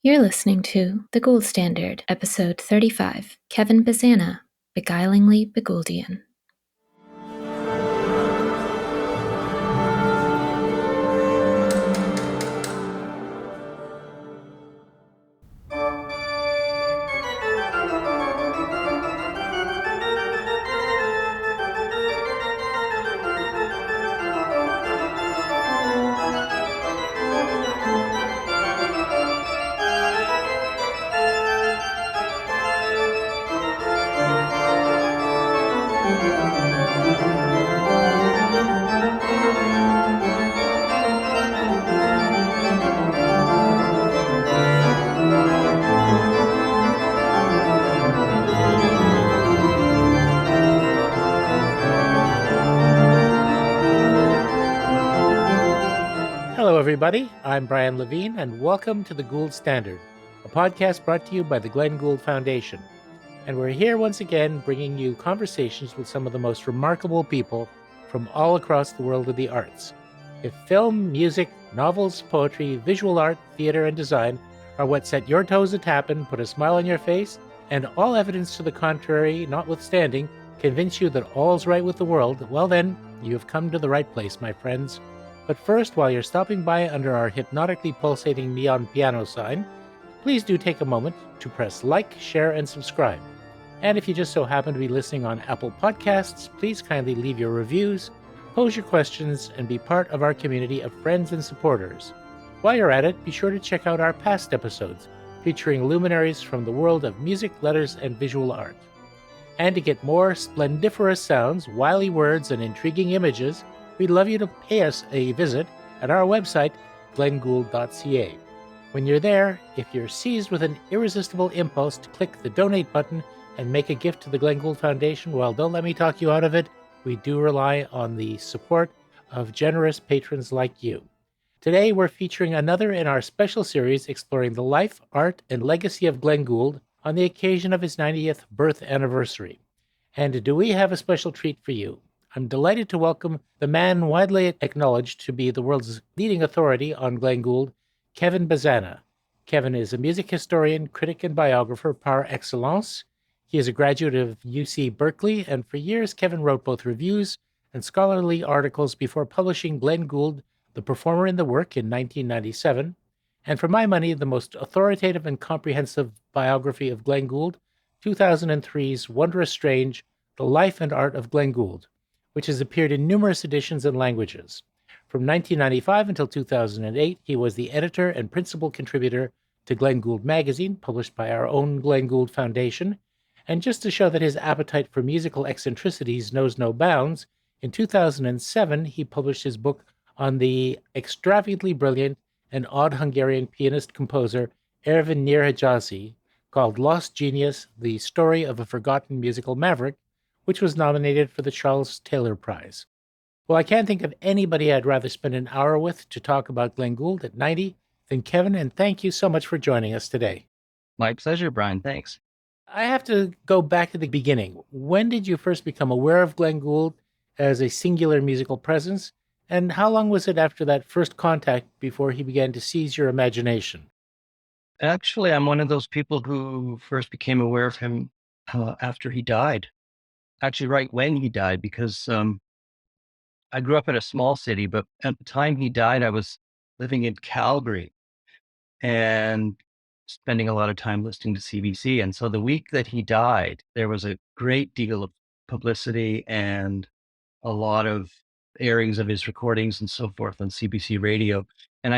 You're listening to The Gold Standard, Episode 35, Kevin Bazana, Beguilingly Begouldian. Hello, everybody. I'm Brian Levine, and welcome to The Gould Standard, a podcast brought to you by the Glenn Gould Foundation. And we're here once again bringing you conversations with some of the most remarkable people from all across the world of the arts. If film, music, novels, poetry, visual art, theater, and design are what set your toes a-tappin', put a smile on your face, and all evidence to the contrary notwithstanding, convince you that all's right with the world, well then, you have come to the right place, my friends. But first, while you're stopping by under our hypnotically pulsating neon piano sign, please do take a moment to press like, share, and subscribe. And if you just so happen to be listening on Apple Podcasts, please kindly leave your reviews, pose your questions, and be part of our community of friends and supporters. While you're at it, be sure to check out our past episodes, featuring luminaries from the world of music, letters, and visual art. And to get more splendiferous sounds, wily words, and intriguing images, we'd love you to pay us a visit at our website, glengould.ca. When you're there, if you're seized with an irresistible impulse to click the donate button and make a gift to the Glenn Gould Foundation, well, don't let me talk you out of it. We do rely on the support of generous patrons like you. Today, we're featuring another in our special series exploring the life, art, and legacy of Glenn Gould on the occasion of his 90th birth anniversary. And do we have a special treat for you? I'm delighted to welcome the man widely acknowledged to be the world's leading authority on Glenn Gould, Kevin Bazana. Kevin is a music historian, critic, and biographer par excellence. He is a graduate of UC Berkeley, and for years Kevin wrote both reviews and scholarly articles before publishing Glenn Gould, The Performer in the Work in 1997, and for my money, the most authoritative and comprehensive biography of Glenn Gould, 2003's Wondrous Strange, The Life and Art of Glenn Gould, which has appeared in numerous editions and languages. From 1995 until 2008, he was the editor and principal contributor to Glenn Gould magazine, published by our own Glenn Gould Foundation. And just to show that his appetite for musical eccentricities knows no bounds, in 2007, he published his book on the extravagantly brilliant and odd Hungarian pianist-composer Ervin Nyíregyházy, called Lost Genius, The Story of a Forgotten Musical Maverick, which was nominated for the Charles Taylor Prize. Well, I can't think of anybody I'd rather spend an hour with to talk about Glenn Gould at 90 than Kevin, and thank you so much for joining us today. My pleasure, Brian. Thanks. I have to go back to the beginning. When did you first become aware of Glenn Gould as a singular musical presence, and how long was it after that first contact before he began to seize your imagination? Actually, I'm one of those people who first became aware of him after he died. Actually, right when he died, because I grew up in a small city, but at the time he died, I was living in Calgary and spending a lot of time listening to CBC. And so the week that he died, there was a great deal of publicity and a lot of airings of his recordings and so forth on CBC radio. And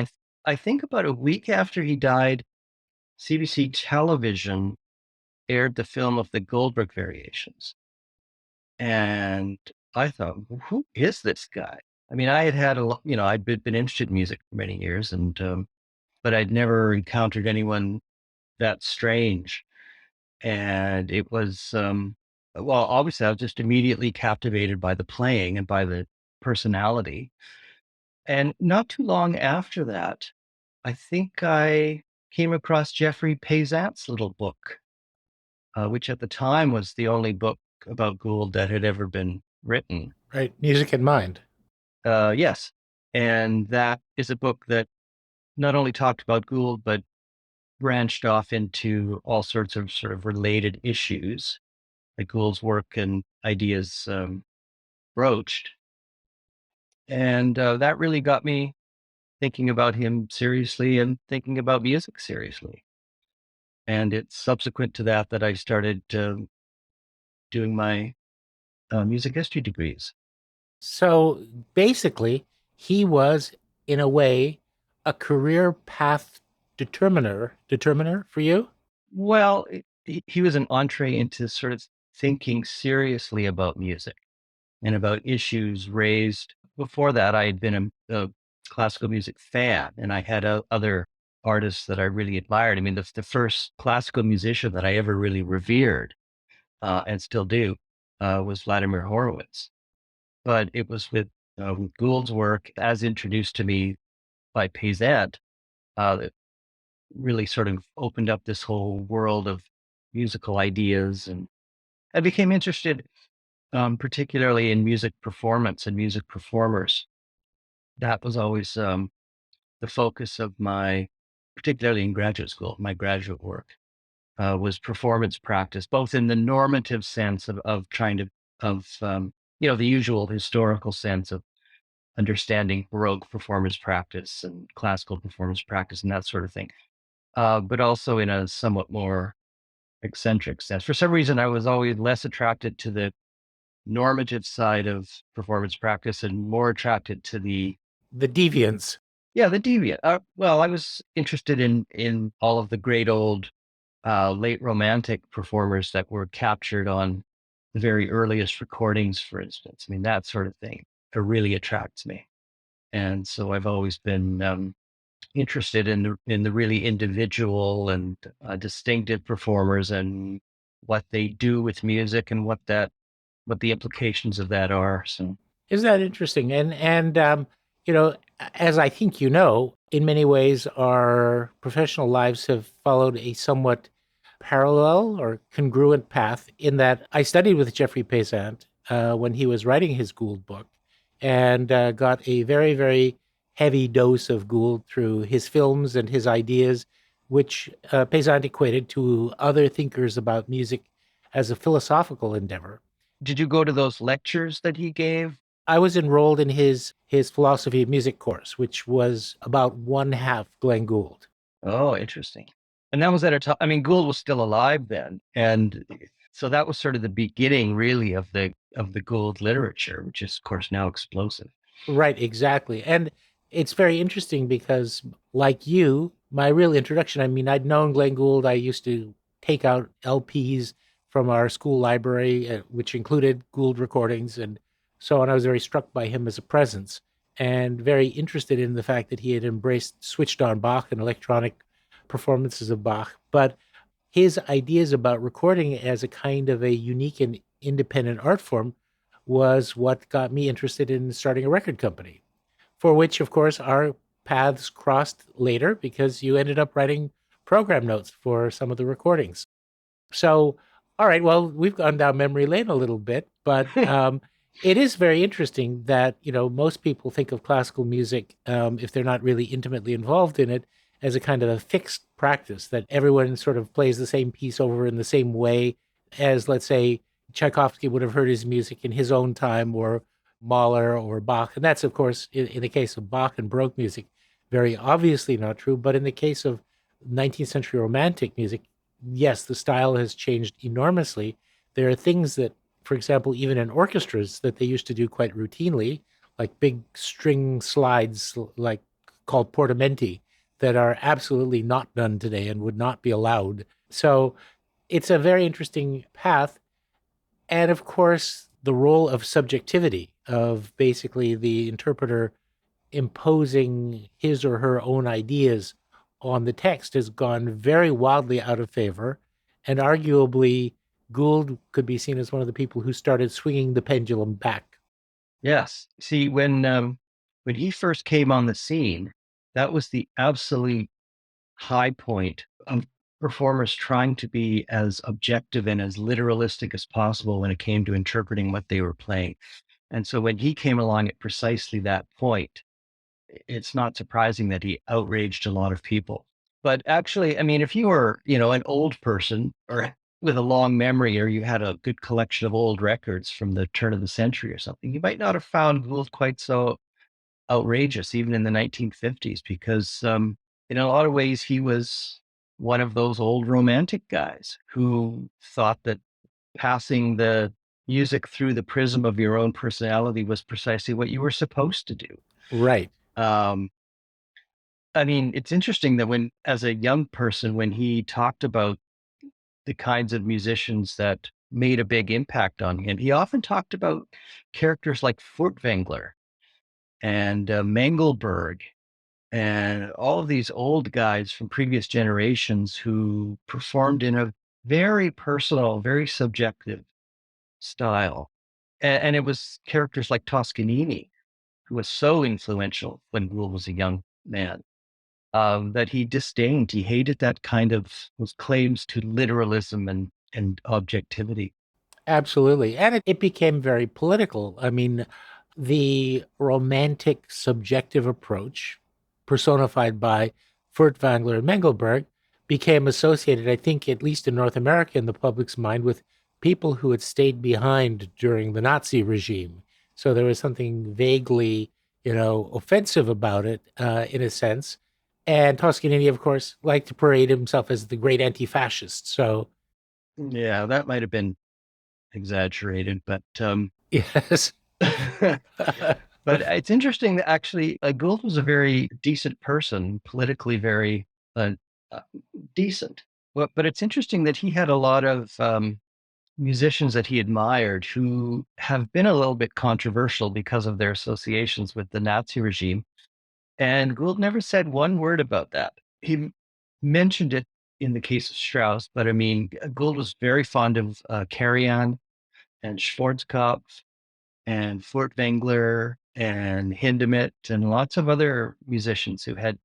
I think about a week after he died, CBC television aired the film of the Goldberg Variations. And I thought, who is this guy? I mean, I had a lot, I'd been interested in music for many years, and but I'd never encountered anyone that strange. And it was, well, obviously, I was just immediately captivated by the playing and by the personality. And not too long after that, I think I came across Jeffrey Payzant's little book, which at the time was the only book about Gould that had ever been written. Right, Music in Mind. Yes. And that is a book that not only talked about Gould, but branched off into all sorts of sort of related issues that Gould's work and ideas broached. And that really got me thinking about him seriously and thinking about music seriously. And it's subsequent to that that I started doing my music history degrees. So basically, he was, in a way, a career path determiner for you. Well, he was an entree into sort of thinking seriously about music and about issues raised. Before that, I had been a classical music fan, and I had other artists that I really admired. I mean, the first classical musician that I ever really revered and still do was Vladimir Horowitz. But it was with Gould's work, as introduced to me by Payzant, that really sort of opened up this whole world of musical ideas. And I became interested particularly in music performance and music performers. That was always the focus of my, particularly in graduate school, my graduate work was performance practice, both in the normative sense of trying to, the usual historical sense of understanding Baroque performance practice and classical performance practice and that sort of thing, but also in a somewhat more eccentric sense. For some reason, I was always less attracted to the normative side of performance practice and more attracted to The deviants. the deviant. Well, I was interested in all of the great old late romantic performers that were captured on the very earliest recordings, for instance. I mean, that sort of thing. It really attracts me. And so I've always been interested in the really individual and distinctive performers and what they do with music and what the implications of that are. So Isn't that interesting? And you know, as I think you know, in many ways, our professional lives have followed a somewhat parallel or congruent path. In that, I studied with Jeffrey Payzant when he was writing his Gould book, and got a very, very heavy dose of Gould through his films and his ideas, which Payzant equated to other thinkers about music as a philosophical endeavor. did you go to those lectures that he gave? I was enrolled in his philosophy of music course, which was about one half Glenn Gould. Oh, interesting. And that was at a time, I mean, Gould was still alive then. And so that was sort of the beginning really of the Gould literature, which is of course now explosive. Right, exactly. And it's very interesting because, like you, my real introduction, I mean, I'd known Glenn Gould. I used to take out LPs from our school library, which included Gould recordings and so on. I was very struck by him as a presence and very interested in the fact that he had embraced switched on Bach and electronic performances of Bach. But his ideas about recording as a kind of a unique and independent art form was what got me interested in starting a record company, for which, of course, our paths crossed later because you ended up writing program notes for some of the recordings. So, all right, well, we've gone down memory lane a little bit, but it is very interesting that, most people think of classical music, if they're not really intimately involved in it, as a kind of a fixed practice that everyone sort of plays the same piece over in the same way as, let's say, Tchaikovsky would have heard his music in his own time, or Mahler or Bach. And that's, of course, in the case of Bach and Baroque music, very obviously not true. But in the case of 19th century Romantic music, yes, the style has changed enormously. There are things that, for example, even in orchestras that they used to do quite routinely, like big string slides, like called portamenti, that are absolutely not done today and would not be allowed. So it's a very interesting path. And of course, the role of subjectivity, of basically the interpreter imposing his or her own ideas on the text, has gone very wildly out of favor. And arguably, Gould could be seen as one of the people who started swinging the pendulum back. Yes. See, when he first came on the scene, that was the absolute high point of performers trying to be as objective and as literalistic as possible when it came to interpreting what they were playing. And so when he came along at precisely that point, it's not surprising that he outraged a lot of people. But actually, I mean, if you were, an old person or with a long memory, or you had a good collection of old records from the turn of the century or something, you might not have found Gould quite so outrageous, even in the 1950s, because in a lot of ways, he was one of those old romantic guys who thought that passing the music through the prism of your own personality was precisely what you were supposed to do. Right. Um, I mean, it's interesting that as a young person, when he talked about the kinds of musicians that made a big impact on him, he often talked about characters like Furtwängler and Mengelberg and all of these old guys from previous generations who performed in a very personal, very subjective style. And it was characters like Toscanini, who was so influential when Gould was a young man, that he disdained. He hated that kind of those claims to literalism and objectivity. Absolutely. And it became very political. I mean, the romantic subjective approach, personified by Furtwängler and Mengelberg, became associated, I think, at least in North America, in the public's mind, with people who had stayed behind during the Nazi regime. So there was something vaguely, offensive about it, in a sense. And Toscanini, of course, liked to parade himself as the great anti-fascist. So, Yeah, that might have been exaggerated, but yes. but it's interesting that actually Gould was a very decent person, politically very uh, uh, decent. But it's interesting that he had a lot of musicians that he admired who have been a little bit controversial because of their associations with the Nazi regime. And Gould never said one word about that. He mentioned it in the case of Strauss, but I mean, Gould was very fond of Karajan and Schwarzkopf and Furtwängler and Hindemith and lots of other musicians who had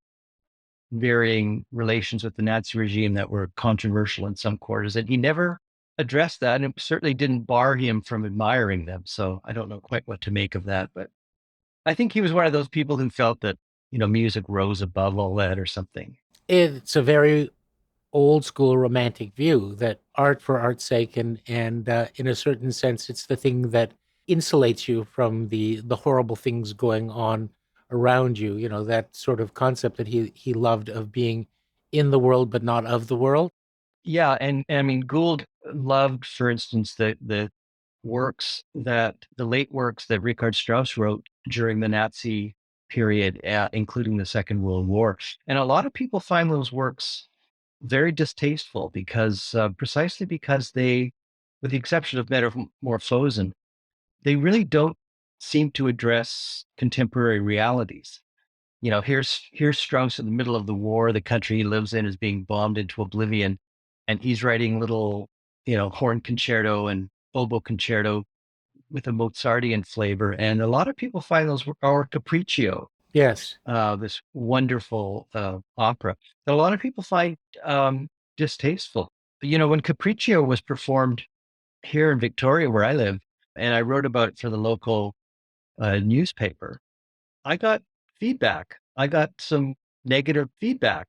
varying relations with the Nazi regime that were controversial in some quarters. And he never addressed that. And it certainly didn't bar him from admiring them. So I don't know quite what to make of that. But I think he was one of those people who felt that, music rose above all that or something. It's a very old school romantic view that art for art's sake, and in a certain sense, it's the thing that insulates you from the horrible things going on around you. You know, that sort of concept that he loved of being in the world but not of the world. Yeah. And I mean, Gould loved, for instance, the late works that Richard Strauss wrote during the Nazi period, including the Second World War. And a lot of people find those works very distasteful because precisely because they, with the exception of Metamorphosen, they really don't seem to address contemporary realities. Here's Strauss in the middle of the war. The country he lives in is being bombed into oblivion, and he's writing little, horn concerto and oboe concerto with a Mozartian flavor. And a lot of people find those or Capriccio, Yes. this wonderful opera that a lot of people find distasteful. When Capriccio was performed here in Victoria, where I live, and I wrote about it for the local newspaper, I got feedback. I got some negative feedback.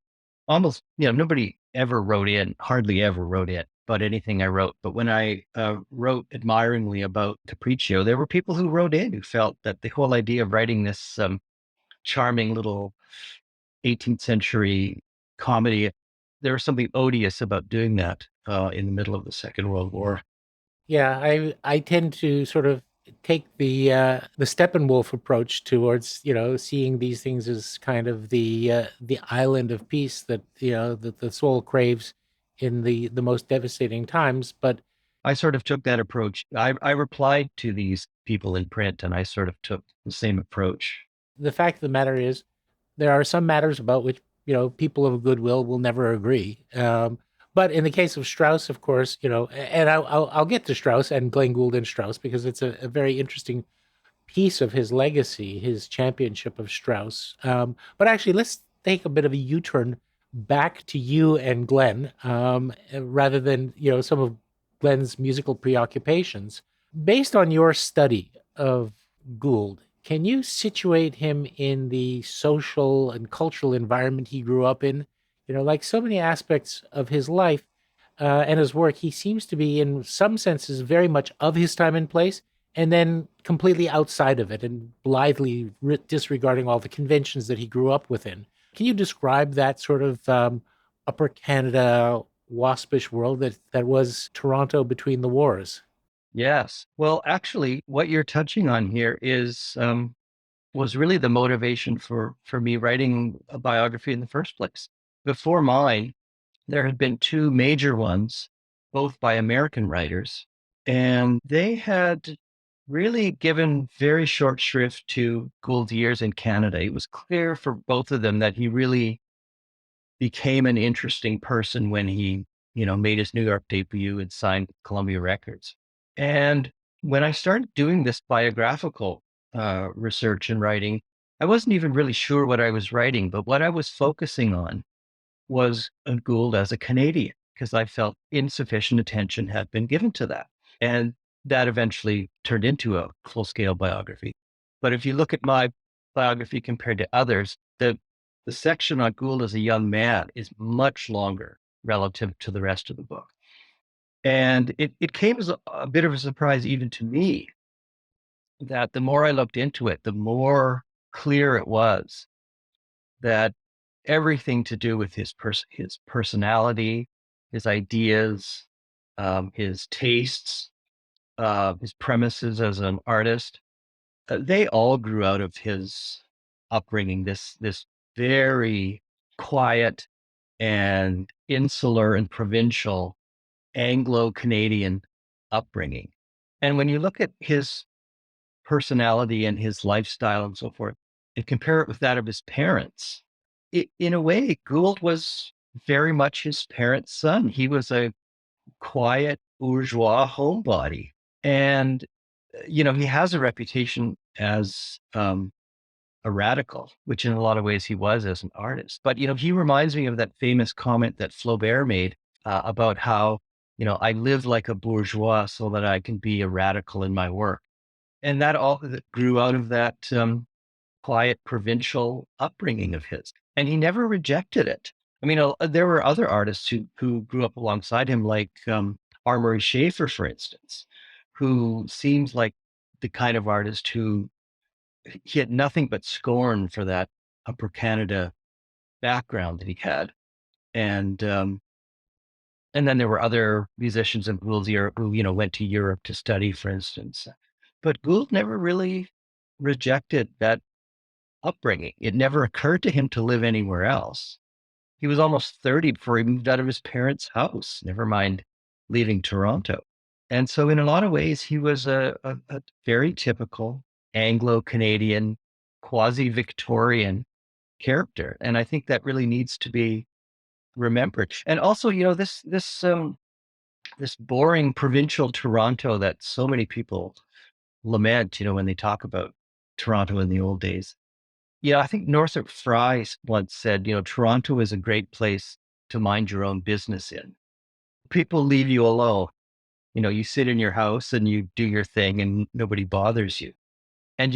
Almost, nobody ever wrote in, hardly ever wrote in about anything I wrote. But when I wrote admiringly about Capriccio, there were people who wrote in who felt that the whole idea of writing this charming little 18th century comedy, there was something odious about doing that in the middle of the Second World War. Yeah, I tend to sort of take the Steppenwolf approach towards, seeing these things as kind of the island of peace that, that the soul craves in the most devastating times. But I sort of took that approach. I replied to these people in print, and I sort of took the same approach. the fact of the matter is, there are some matters about which, people of goodwill will never agree. But in the case of Strauss, of course, and I'll get to Strauss and Glenn Gould and Strauss because it's a very interesting piece of his legacy, his championship of Strauss. But actually, let's take a bit of a U-turn back to you and Glenn, rather than, some of Glenn's musical preoccupations. Based on your study of Gould, can you situate him in the social and cultural environment he grew up in? Like so many aspects of his life and his work, he seems to be, in some senses, very much of his time and place, and then completely outside of it and blithely disregarding all the conventions that he grew up within. Can you describe that sort of upper Canada waspish world that was Toronto between the wars? Yes. Well, actually, what you're touching on here is was really the motivation for me writing a biography in the first place. Before mine, there had been two major ones, both by American writers, and they had really given very short shrift to Gould's years in Canada. It was clear for both of them that he really became an interesting person when he, made his New York debut and signed Columbia Records. And when I started doing this biographical research and writing, I wasn't even really sure what I was writing, but what I was focusing on was Gould as a Canadian, because I felt insufficient attention had been given to that. And that eventually turned into a full scale biography. But if you look at my biography compared to others, the section on Gould as a young man is much longer relative to the rest of the book. And it came as a bit of a surprise even to me that the more I looked into it, the more clear it was that everything to do with his personality, his ideas, his tastes, his premises as an artist, they all grew out of his upbringing. This very quiet and insular and provincial Anglo-Canadian upbringing. And when you look at his personality and his lifestyle and so forth, and compare it with that of his parents, in a way, Gould was very much his parents' son. He was a quiet bourgeois homebody. And, he has a reputation as a radical, which in a lot of ways he was as an artist. But, he reminds me of that famous comment that Flaubert made about how, I live like a bourgeois so that I can be a radical in my work. And that all that grew out of that quiet provincial upbringing of his, and he never rejected it. I mean, there were other artists who grew up alongside him, like Armory Schaefer, for instance, who seems like the kind of artist who he had nothing but scorn for that Upper Canada background that he had, and then there were other musicians in Gould's era who went to Europe to study, for instance. But Gould never really rejected that upbringing. It never occurred to him to live anywhere else. He was almost 30 before he moved out of his parents' house, never mind leaving Toronto. And so, in a lot of ways, he was a very typical Anglo Canadian, quasi Victorian character. And I think that really needs to be remembered. And also, this boring provincial Toronto that so many people lament, when they talk about Toronto in the old days. Yeah, I think Northrop Frye once said, Toronto is a great place to mind your own business in. People leave you alone. You sit in your house and you do your thing and nobody bothers you. And,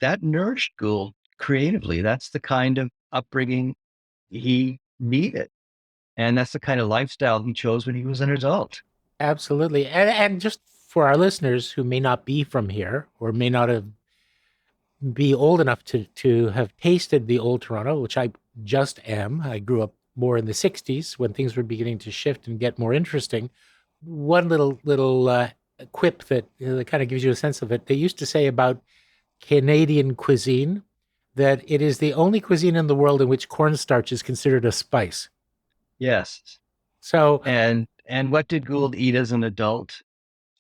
that nourished Gould creatively. That's the kind of upbringing he needed. And that's the kind of lifestyle he chose when he was an adult. Absolutely. And just for our listeners who may not be from here or may not be old enough to have tasted the old Toronto, which I just am. I grew up more in the 60s when things were beginning to shift and get more interesting. One little quip that kind of gives you a sense of it. They used to say about Canadian cuisine that it is the only cuisine in the world in which cornstarch is considered a spice. Yes. So, And what did Gould eat as an adult?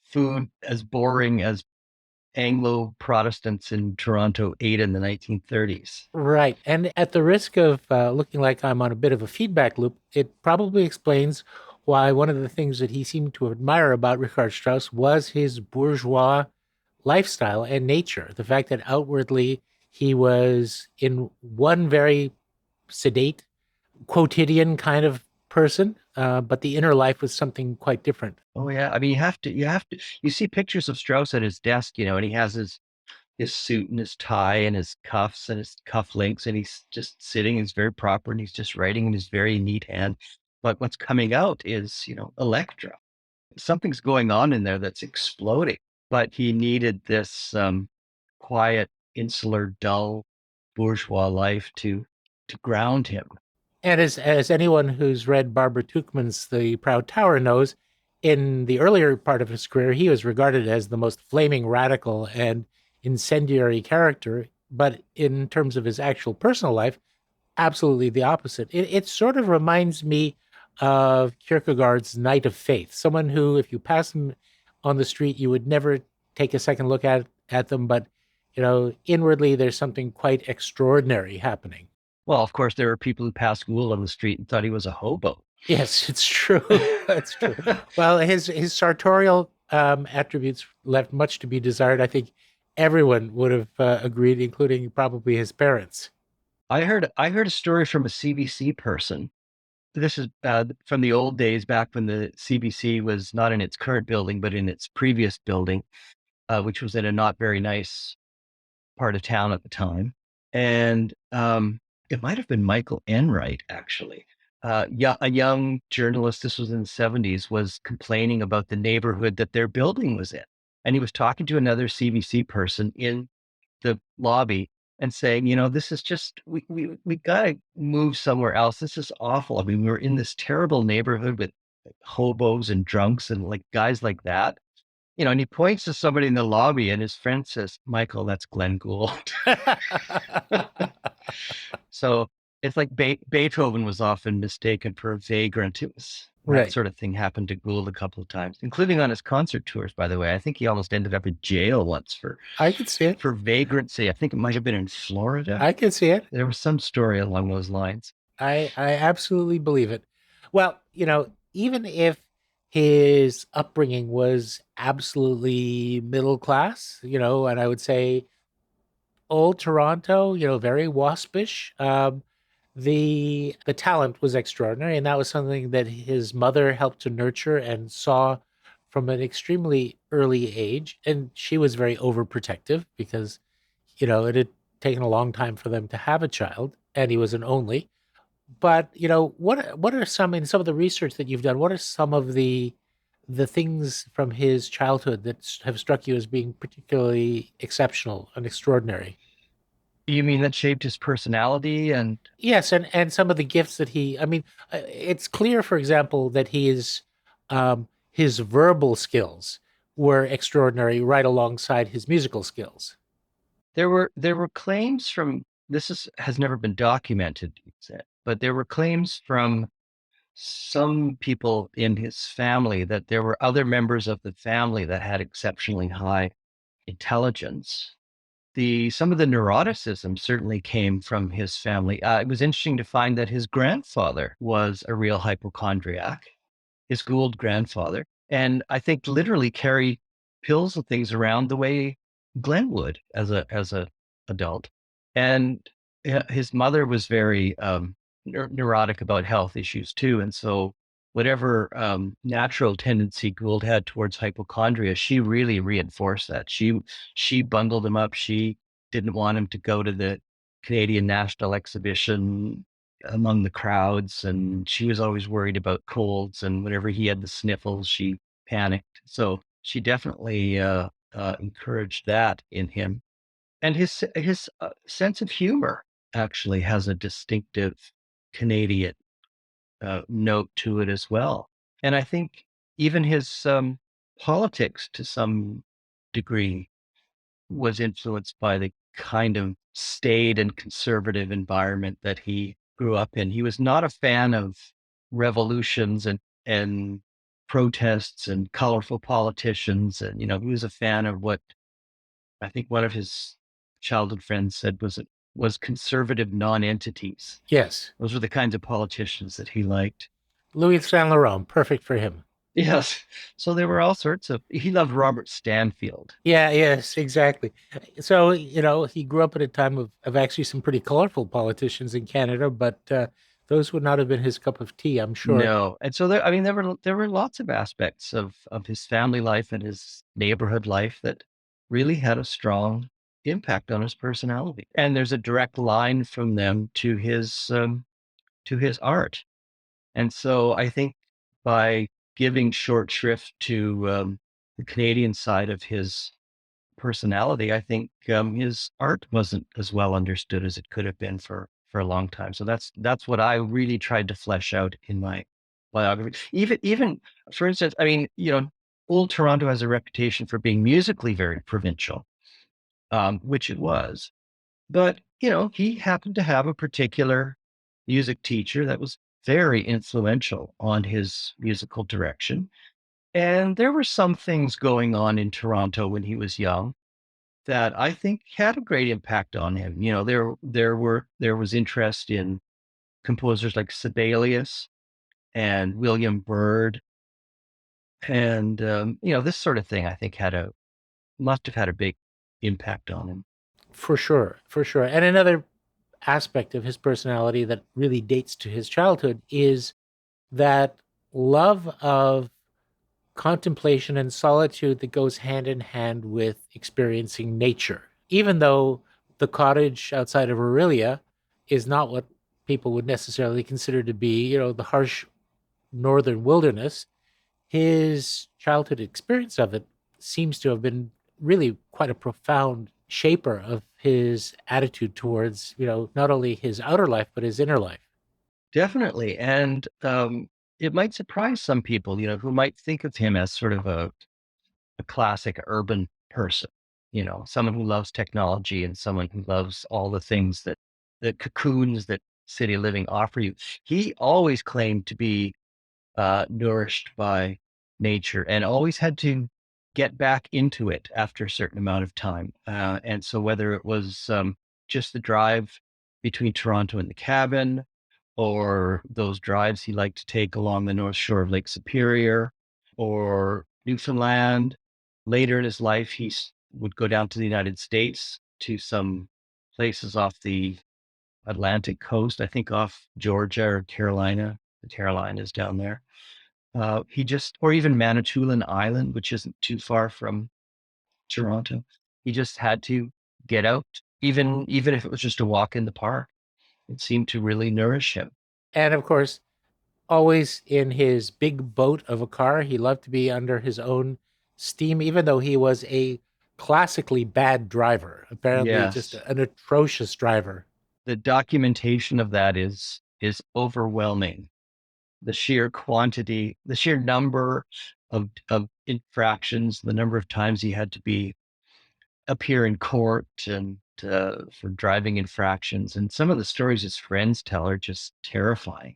Food as boring as Anglo Protestants in Toronto ate in the 1930s. right. And at the risk of looking like I'm on a bit of a feedback loop, it probably explains why one of the things that he seemed to admire about Richard Strauss was his bourgeois lifestyle and nature. The fact that outwardly he was in one very sedate, quotidian kind of person, but the inner life was something quite different. Oh yeah. I mean, you see pictures of Strauss at his desk, and he has his his suit and his tie and his cuffs and his cufflinks, and he's just sitting. He's very proper, and he's just writing in his very neat hand. But what's coming out is, Electra. Something's going on in there that's exploding. But he needed this quiet, insular, dull, bourgeois life to ground him. And as anyone who's read Barbara Tuchman's The Proud Tower knows, in the earlier part of his career, he was regarded as the most flaming radical and incendiary character. But in terms of his actual personal life, absolutely the opposite. It sort of reminds me of Kierkegaard's Knight of Faith, someone who, if you pass him on the street, you would never take a second look at them, but inwardly there's something quite extraordinary happening. Well, of course, there were people who passed Gould on the street and thought he was a hobo. Yes, it's true. That's true. Well, his sartorial attributes left much to be desired. I think everyone would have agreed, including probably his parents. I heard a story from a CBC person. This is from the old days, back when the CBC was not in its current building, but in its previous building, which was in a not very nice part of town at the time. And it might have been Michael Enright, actually. Yeah, a young journalist, this was in the 70s, was complaining about the neighborhood that their building was in. And he was talking to another CBC person in the lobby and saying, this is just, we got to move somewhere else. This is awful. I mean, we were in this terrible neighborhood with hobos and drunks and like guys like that. And he points to somebody in the lobby and his friend says, Michael, that's Glenn Gould. So it's like Beethoven was often mistaken for a vagrant. It was Right. That sort of thing happened to Gould a couple of times, including on his concert tours, by the way. I think he almost ended up in jail once I could see it. for vagrancy. I think it might have been in Florida. I could see it. There was some story along those lines. I absolutely believe it. Well, even if his upbringing was absolutely middle class, and I would say old Toronto, very waspish. The talent was extraordinary, and that was something that his mother helped to nurture and saw from an extremely early age. And she was very overprotective because, it had taken a long time for them to have a child, and he was an only. But what are some in some of the research that you've done? What are some of the things from his childhood that have struck you as being particularly exceptional and extraordinary? You mean that shaped his personality? And Yes, and some of the gifts that I mean, it's clear, for example, that his verbal skills were extraordinary right alongside his musical skills. there were claims from, has never been documented, he said, but there were claims from some people in his family that there were other members of the family that had exceptionally high intelligence. Some of the neuroticism certainly came from his family. It was interesting to find that his grandfather was a real hypochondriac, his Gould grandfather, and I think literally carried pills and things around the way Glenn would as a adult. And his mother was very neurotic about health issues too, and so whatever natural tendency Gould had towards hypochondria, she really reinforced that. She bundled him up. She didn't want him to go to the Canadian National Exhibition among the crowds, and she was always worried about colds. And whenever he had the sniffles, she panicked. So she definitely encouraged that in him. And his sense of humor actually has a distinctive Canadian note to it as well. And I think even his politics to some degree was influenced by the kind of staid and conservative environment that he grew up in. He was not a fan of revolutions and protests and colorful politicians. And, he was a fan of what I think one of his childhood friends said was conservative non-entities. Yes, Those were the kinds of politicians that he liked. Louis Saint Laurent, perfect for him. Yes. So there were all sorts of, he loved Robert Stanfield. Yeah, yes, exactly. So, he grew up at a time of actually some pretty colorful politicians in Canada, but those would not have been his cup of tea, I'm sure. No. And so there were lots of aspects of his family life and his neighborhood life that really had a strong impact on his personality. And there's a direct line from them to his art. And so I think by giving short shrift to the Canadian side of his personality, I think his art wasn't as well understood as it could have been for a long time. So that's what I really tried to flesh out in my biography. Even for instance, I mean, old Toronto has a reputation for being musically very provincial, which it was. But he happened to have a particular music teacher that was very influential on his musical direction. And there were some things going on in Toronto when he was young that I think had a great impact on him. There was interest in composers like Sibelius and William Byrd, and this sort of thing. I think must have had a big impact on him. For sure, for sure. And another aspect of his personality that really dates to his childhood is that love of contemplation and solitude that goes hand in hand with experiencing nature. Even though the cottage outside of Orillia is not what people would necessarily consider to be, the harsh northern wilderness, his childhood experience of it seems to have been really quite a profound shaper of his attitude towards, not only his outer life, but his inner life. Definitely. And it might surprise some people, who might think of him as sort of a classic urban person, someone who loves technology and someone who loves all the things that the cocoons that city living offer you. He always claimed to be nourished by nature and always had to get back into it after a certain amount of time. And so whether it was just the drive between Toronto and the cabin, or those drives he liked to take along the north shore of Lake Superior or Newfoundland. Later in his life, he would go down to the United States to some places off the Atlantic coast, I think off Georgia or Carolina. The Carolinas down there. Or even Manitoulin Island, which isn't too far from Toronto. He just had to get out, even if it was just a walk in the park. It seemed to really nourish him. And of course, always in his big boat of a car, he loved to be under his own steam, even though he was a classically bad driver, apparently just Yes. an atrocious driver. The documentation of that is overwhelming. The sheer quantity, the sheer number of infractions, the number of times he had to appear in court and for driving infractions. And some of the stories his friends tell are just terrifying.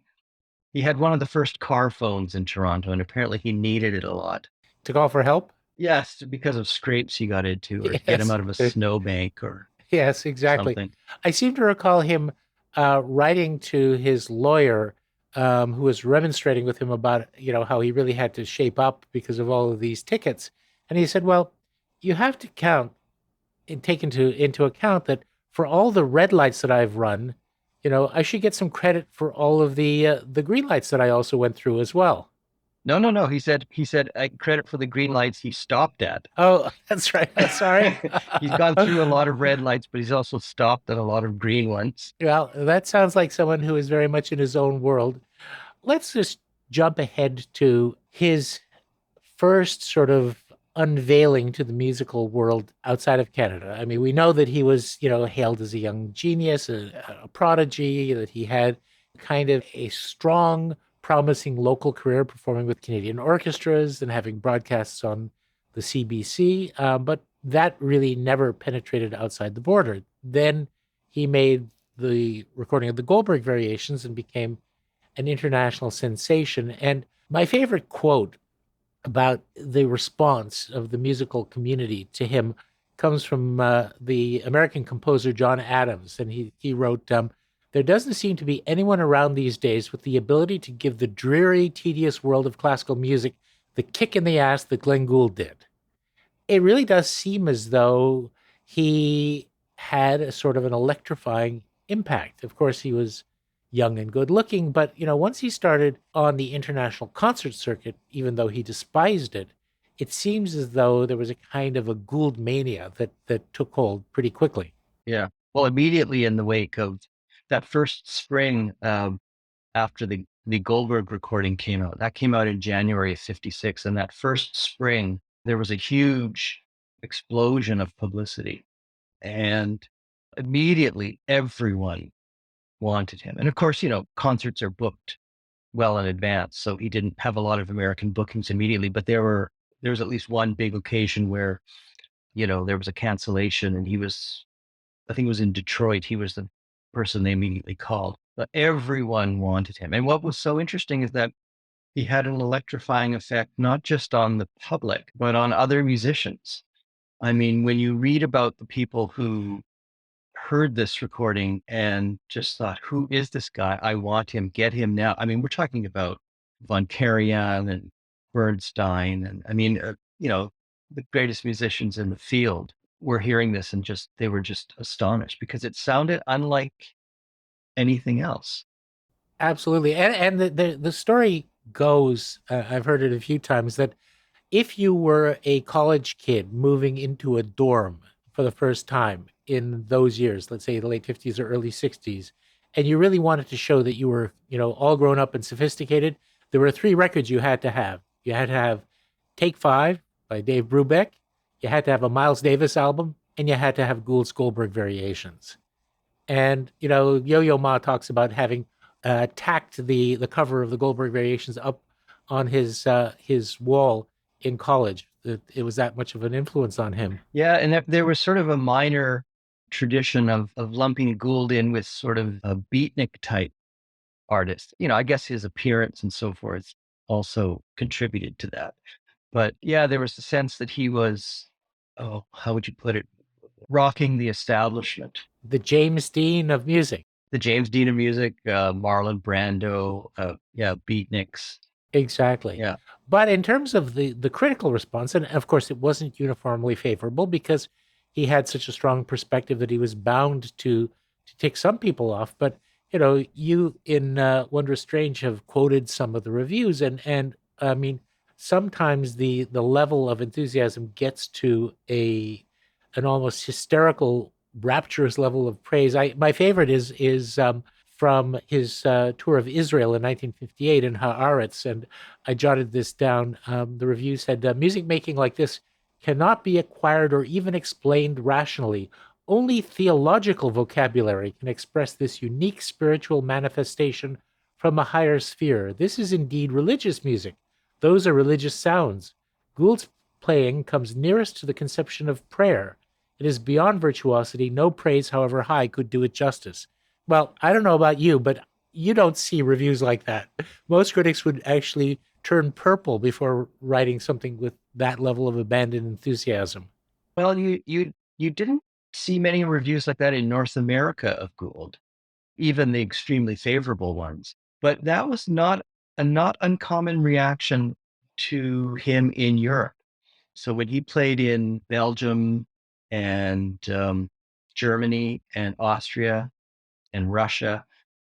He had one of the first car phones in Toronto, and apparently he needed it a lot. To call for help? Yes, because of scrapes he got into, or to get him out of a snowbank or Yes, exactly. something. I seem to recall him writing to his lawyer, who was remonstrating with him about, how he really had to shape up because of all of these tickets. And he said, well, you have to count and take into account that for all the red lights that I've run, I should get some credit for all of the green lights that I also went through as well. No. He said credit for the green lights he stopped at. Oh, that's right. I'm sorry. He's gone through a lot of red lights, but he's also stopped at a lot of green ones. Well, that sounds like someone who is very much in his own world. Let's just jump ahead to his first sort of unveiling to the musical world outside of Canada. I mean, we know that he was, hailed as a young genius, a prodigy, that he had kind of a strong, promising local career performing with Canadian orchestras and having broadcasts on the CBC. But that really never penetrated outside the border. Then he made the recording of the Goldberg Variations and became an international sensation. And my favorite quote about the response of the musical community to him comes from the American composer John Adams. And he wrote, there doesn't seem to be anyone around these days with the ability to give the dreary, tedious world of classical music the kick in the ass that Glenn Gould did. It really does seem as though he had a sort of an electrifying impact. Of course, he was young and good looking, but once he started on the international concert circuit, even though he despised it, it seems as though there was a kind of a Gould mania that took hold pretty quickly. Yeah. Well, immediately in the wake of that first spring, after the Goldberg recording came out, that came out in January of 56. And that first spring, there was a huge explosion of publicity. And immediately everyone wanted him. And of course, concerts are booked well in advance. So he didn't have a lot of American bookings immediately, but there was at least one big occasion where, there was a cancellation and I think it was in Detroit. He was the person they immediately called. But everyone wanted him. And what was so interesting is that he had an electrifying effect, not just on the public, but on other musicians. I mean, when you read about the people who heard this recording and just thought, who is this guy? I want him, get him now. I mean, we're talking about Von Karajan and Bernstein. And I mean, the greatest musicians in the field were hearing this and they were just astonished because it sounded unlike anything else. Absolutely. And the story goes, I've heard it a few times, that if you were a college kid moving into a dorm for the first time in those years, let's say the late 50s or early 60s, and you really wanted to show that you were, all grown up and sophisticated, there were three records you had to have. You had to have Take Five by Dave Brubeck, you had to have a Miles Davis album, and you had to have Gould's Goldberg Variations. And, Yo-Yo Ma talks about having tacked the cover of the Goldberg Variations up on his wall in college. It was that much of an influence on him. Yeah, and there was sort of a minor tradition of lumping Gould in with sort of a beatnik type artist. I guess his appearance and so forth also contributed to that. But yeah, there was a sense that he was, how would you put it, rocking the establishment. The James Dean of music. The James Dean of music, Marlon Brando, beatniks. Exactly. Yeah. But in terms of the critical response, and of course it wasn't uniformly favorable because he had such a strong perspective that he was bound to tick some people off. But you in Wondrous Strange have quoted some of the reviews, and I mean sometimes the level of enthusiasm gets to an almost hysterical, rapturous level of praise. My favorite is from his tour of Israel in 1958 in Haaretz, and I jotted this down. The review said, music making like this cannot be acquired or even explained rationally. Only theological vocabulary can express this unique spiritual manifestation from a higher sphere. This is indeed religious music. Those are religious sounds. Gould's playing comes nearest to the conception of prayer. It is beyond virtuosity. No praise, however high, could do it justice. Well, I don't know about you, but you don't see reviews like that. Most critics would actually turn purple before writing something with that level of abandoned enthusiasm. Well, you didn't see many reviews like that in North America of Gould, even the extremely favorable ones. But that was not a not uncommon reaction to him in Europe. So when he played in Belgium and Germany and Austria and Russia,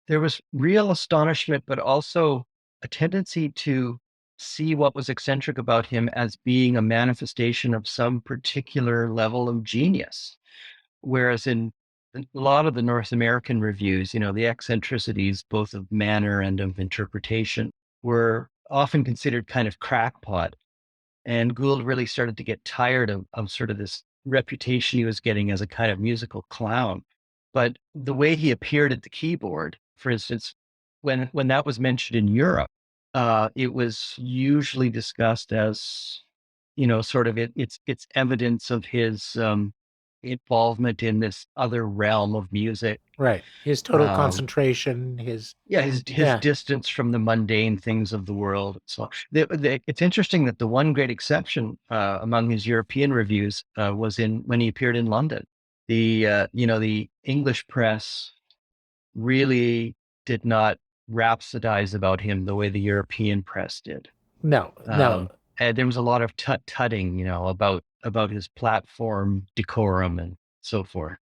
there was real astonishment, but also a tendency to see what was eccentric about him as being a manifestation of some particular level of genius. Whereas in a lot of the North American reviews, the eccentricities, both of manner and of interpretation, were often considered kind of crackpot. And Gould really started to get tired of sort of this reputation he was getting as a kind of musical clown. But the way he appeared at the keyboard, for instance, when that was mentioned in Europe, it was usually discussed as, sort of it's evidence of his involvement in this other realm of music. Right. His total concentration, his distance from the mundane things of the world. So it's interesting that the one great exception among his European reviews was when he appeared in London. The English press really did not rhapsodize about him the way the European press did. No. And there was a lot of tutting, about his platform decorum and so forth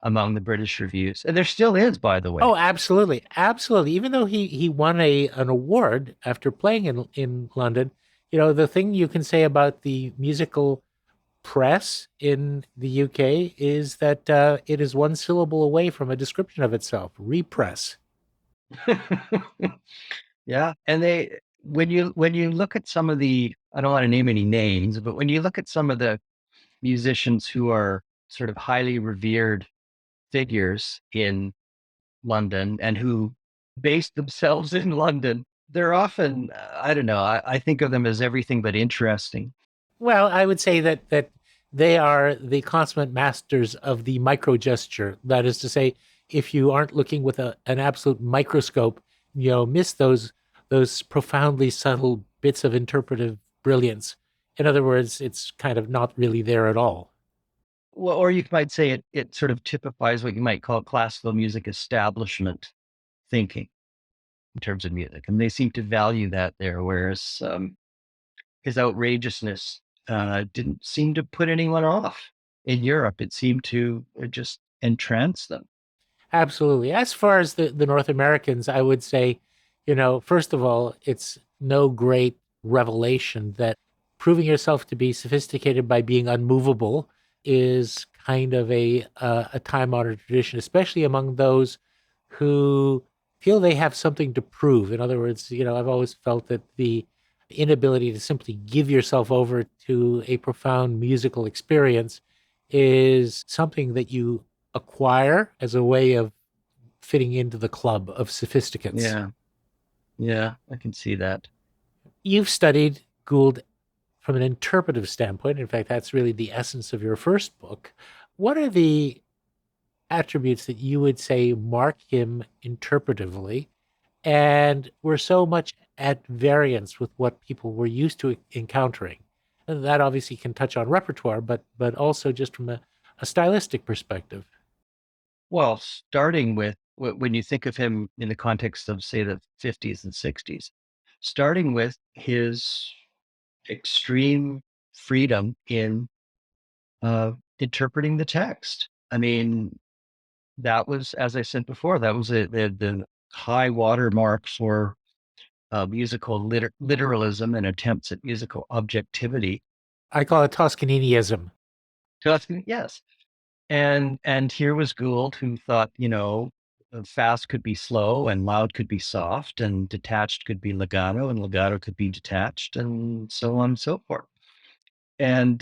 among the British reviews. And there still is, by the way. Oh, absolutely. Absolutely. Even though he won an award after playing in London, The thing you can say about the musical press in the UK is that it is one syllable away from a description of itself: repress. Yeah, and they when you look at some of the, I don't want to name any names, but when you look at some of the musicians who are sort of highly revered figures in London and who base themselves in London, they're often, I don't know, I think of them as everything but interesting. Well, I would say that they are the consummate masters of the micro gesture. That is to say, if you aren't looking with an absolute microscope, miss those profoundly subtle bits of interpretive brilliance. In other words, it's kind of not really there at all. Well, or you might say it sort of typifies what you might call classical music establishment thinking in terms of music. And they seem to value that there, whereas his outrageousness didn't seem to put anyone off. In Europe, it seemed to just entrance them. Absolutely. As far as the North Americans, I would say, first of all, it's no great revelation that proving yourself to be sophisticated by being unmovable is kind of a time honored tradition, especially among those who feel they have something to prove. In other words, I've always felt that the inability to simply give yourself over to a profound musical experience is something that you acquire as a way of fitting into the club of sophisticates. Yeah, yeah, I can see that. You've studied Gould from an interpretive standpoint. In fact, that's really the essence of your first book. What are the attributes that you would say mark him interpretively and were so much at variance with what people were used to encountering? And that obviously can touch on repertoire, but also just from a stylistic perspective. Well, starting with when you think of him in the context of, say, the 50s and 60s, starting with his extreme freedom in interpreting the text. I mean, that was, as I said before, that was the high watermark for musical literalism and attempts at musical objectivity. I call it Toscaniniism. Yes, and here was Gould who thought, fast could be slow and loud could be soft and detached could be legato and legato could be detached and so on and so forth. And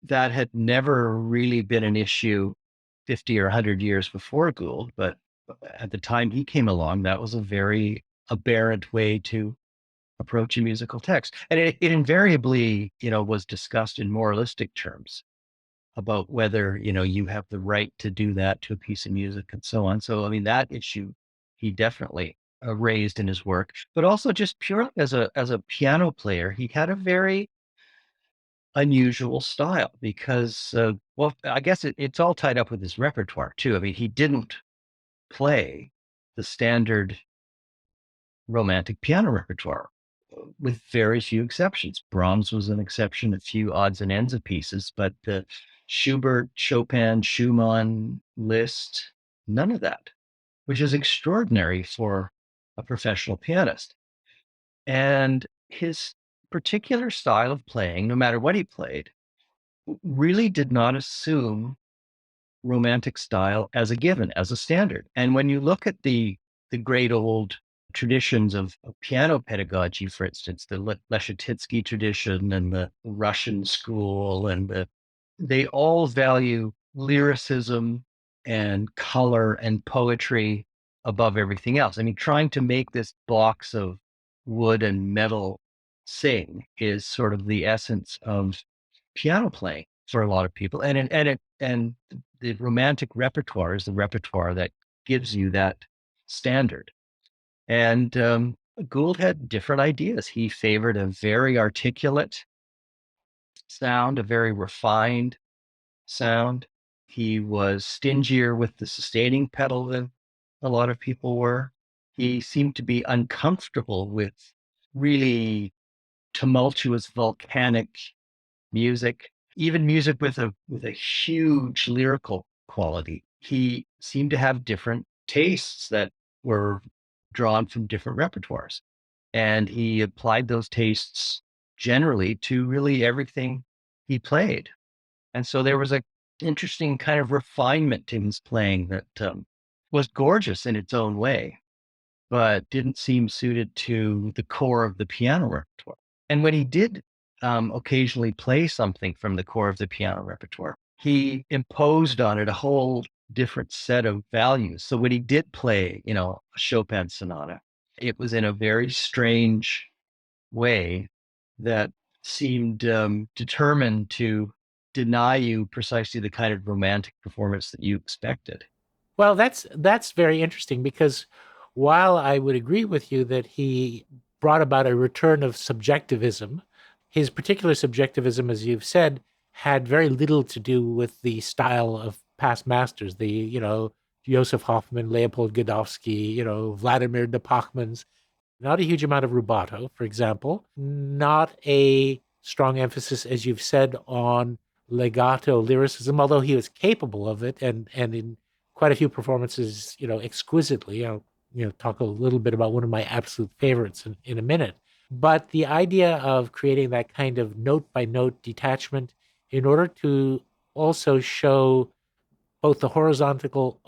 that had never really been an issue 50 or 100 years before Gould, but at the time he came along, that was a very aberrant way to approach a musical text. And it invariably, was discussed in moralistic terms about whether, you have the right to do that to a piece of music and so on. So, I mean, that issue he definitely raised in his work, but also just purely as a piano player, he had a very unusual style because, well, I guess it's all tied up with his repertoire too. I mean, he didn't play the standard romantic piano repertoire with very few exceptions. Brahms was an exception, a few odds and ends of pieces, but Schubert, Chopin, Schumann, Liszt, none of that, which is extraordinary for a professional pianist. And his particular style of playing, no matter what he played, really did not assume romantic style as a given, as a standard. And when you look at the great old traditions of piano pedagogy, for instance, the Leschetizky tradition and the Russian school, and they all value lyricism and color and poetry above everything else. I mean, trying to make this box of wood and metal sing is sort of the essence of piano playing for a lot of people. And the romantic repertoire is the repertoire that gives you that standard. And Gould had different ideas. He favored a very articulate sound, a very refined sound. He was stingier with the sustaining pedal than a lot of people were. He seemed to be uncomfortable with really tumultuous, volcanic music, even music with a huge lyrical quality. He seemed to have different tastes that were drawn from different repertoires. And he applied those tastes generally to really everything he played. And so there was a interesting kind of refinement to his playing that was gorgeous in its own way, but didn't seem suited to the core of the piano repertoire. And when he did occasionally play something from the core of the piano repertoire, he imposed on it a whole different set of values. So when he did play, a Chopin sonata, it was in a very strange way that seemed determined to deny you precisely the kind of romantic performance that you expected. Well, that's very interesting because while I would agree with you that he brought about a return of subjectivism, his particular subjectivism, as you've said, had very little to do with the style of past masters, Joseph Hoffman, Leopold Godowsky, Vladimir de Pachman's. Not a huge amount of rubato, for example, not a strong emphasis, as you've said, on legato lyricism, although he was capable of it and in quite a few performances, exquisitely. I'll, talk a little bit about one of my absolute favorites in a minute. But the idea of creating that kind of note by note detachment in order to also show both the horizontal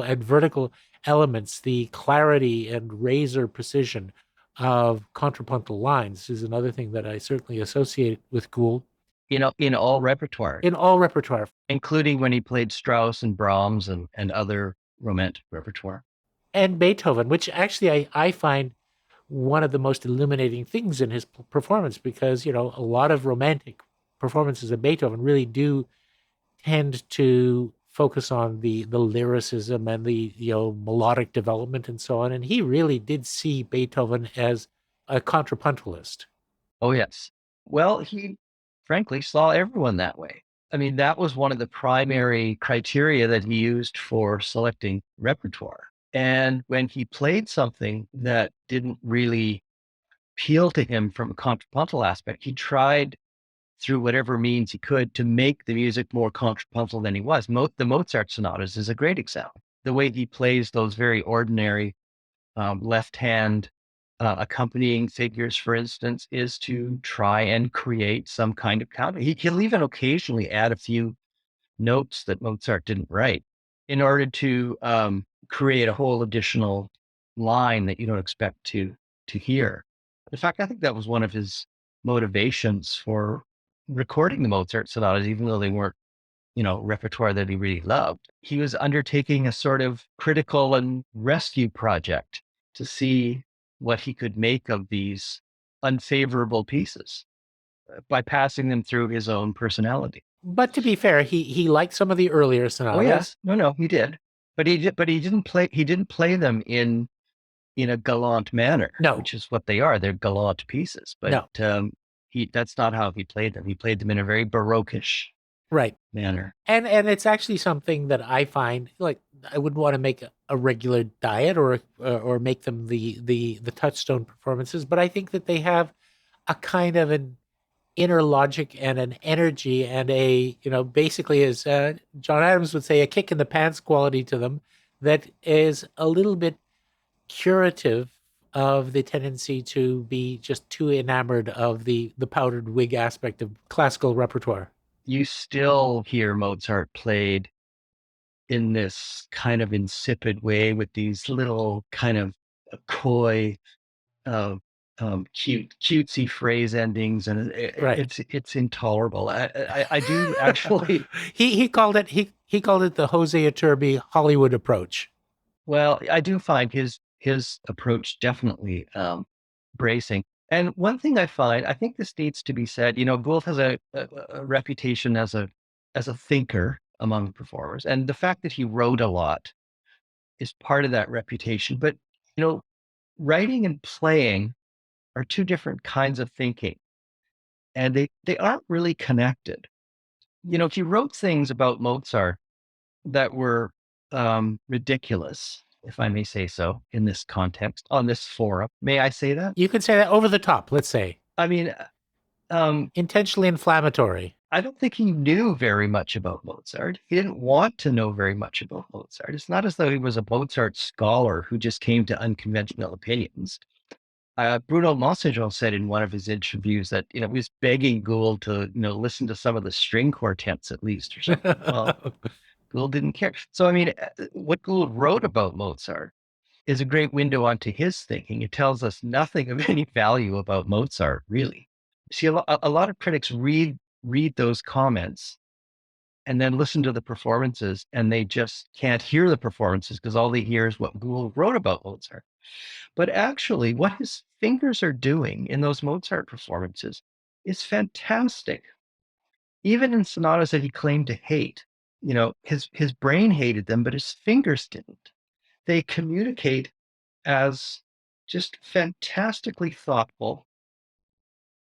and vertical elements, the clarity and razor precision of contrapuntal lines is another thing that I certainly associate with Gould. In all repertoire. In all repertoire. Including when he played Strauss and Brahms and other romantic repertoire. And Beethoven, which actually I find one of the most illuminating things in his performance because, a lot of romantic performances of Beethoven really do tend to focus on the lyricism and the melodic development and so on. And he really did see Beethoven as a contrapuntalist. Oh yes. Well, he frankly saw everyone that way. I mean, that was one of the primary criteria that he used for selecting repertoire. And when he played something that didn't really appeal to him from a contrapuntal aspect, he tried through whatever means he could to make the music more contrapuntal than he was. The Mozart sonatas is a great example. The way he plays those very ordinary left hand accompanying figures, for instance, is to try and create some kind of counter. He'll even occasionally add a few notes that Mozart didn't write in order to create a whole additional line that you don't expect to hear. In fact, I think that was one of his motivations for recording the Mozart sonatas, even though they weren't, repertoire that he really loved. He was undertaking a sort of critical and rescue project to see what he could make of these unfavorable pieces by passing them through his own personality. But to be fair, he liked some of the earlier sonatas. Oh yes, no, he did, but he didn't play them in a gallant manner. No, which is what they are. They're gallant pieces, but no. That's not how he played them. He played them in a very baroquish manner. And it's actually something that I find, like, I wouldn't want to make a regular diet or make them the touchstone performances, but I think that they have a kind of an inner logic and an energy and a, basically, as John Adams would say, a kick in the pants quality to them that is a little bit curative of the tendency to be just too enamored of the powdered wig aspect of classical repertoire. You still hear Mozart played in this kind of insipid way with these little kind of coy, cutesy phrase endings, and it's intolerable. I do actually. he called it the Jose Iturbi Hollywood approach. Well, I do find his approach definitely bracing. And one thing I find, I think this needs to be said. Gould has a reputation as a thinker among performers, and the fact that he wrote a lot is part of that reputation. But writing and playing are two different kinds of thinking, and they aren't really connected. He wrote things about Mozart that were ridiculous, if I may say so, in this context, on this forum. May I say that? You could say that, over the top, let's say. I mean, intentionally inflammatory. I don't think he knew very much about Mozart. He didn't want to know very much about Mozart. It's not as though he was a Mozart scholar who just came to unconventional opinions. Bruno Monseigneur said in one of his interviews that, he was begging Gould to, listen to some of the string quartets at least or something. Well, Gould didn't care. So, I mean, what Gould wrote about Mozart is a great window onto his thinking. It tells us nothing of any value about Mozart, really. See, a lot of critics read those comments and then listen to the performances, and they just can't hear the performances because all they hear is what Gould wrote about Mozart. But actually, what his fingers are doing in those Mozart performances is fantastic. Even in sonatas that he claimed to hate, his brain hated them, but his fingers didn't. They communicate as just fantastically thoughtful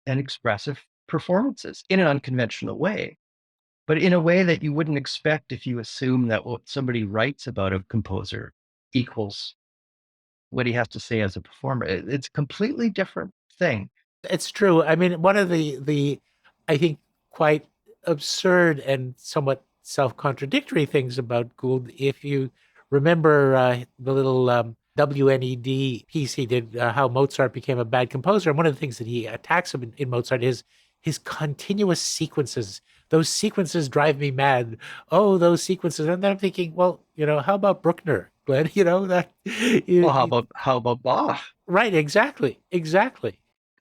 and expressive performances in an unconventional way, but in a way that you wouldn't expect if you assume that what somebody writes about a composer equals what he has to say as a performer. It's a completely different thing. It's true. I mean, one of the I think quite absurd and somewhat self-contradictory things about Gould, if you remember the little WNED piece he did, how Mozart became a bad composer, and one of the things that he attacks him in Mozart is his continuous sequences. Those sequences drive me mad. Oh, those sequences. And then I'm thinking, well, how about Bruckner, Glenn? That. Well, how about Bach? Right, exactly.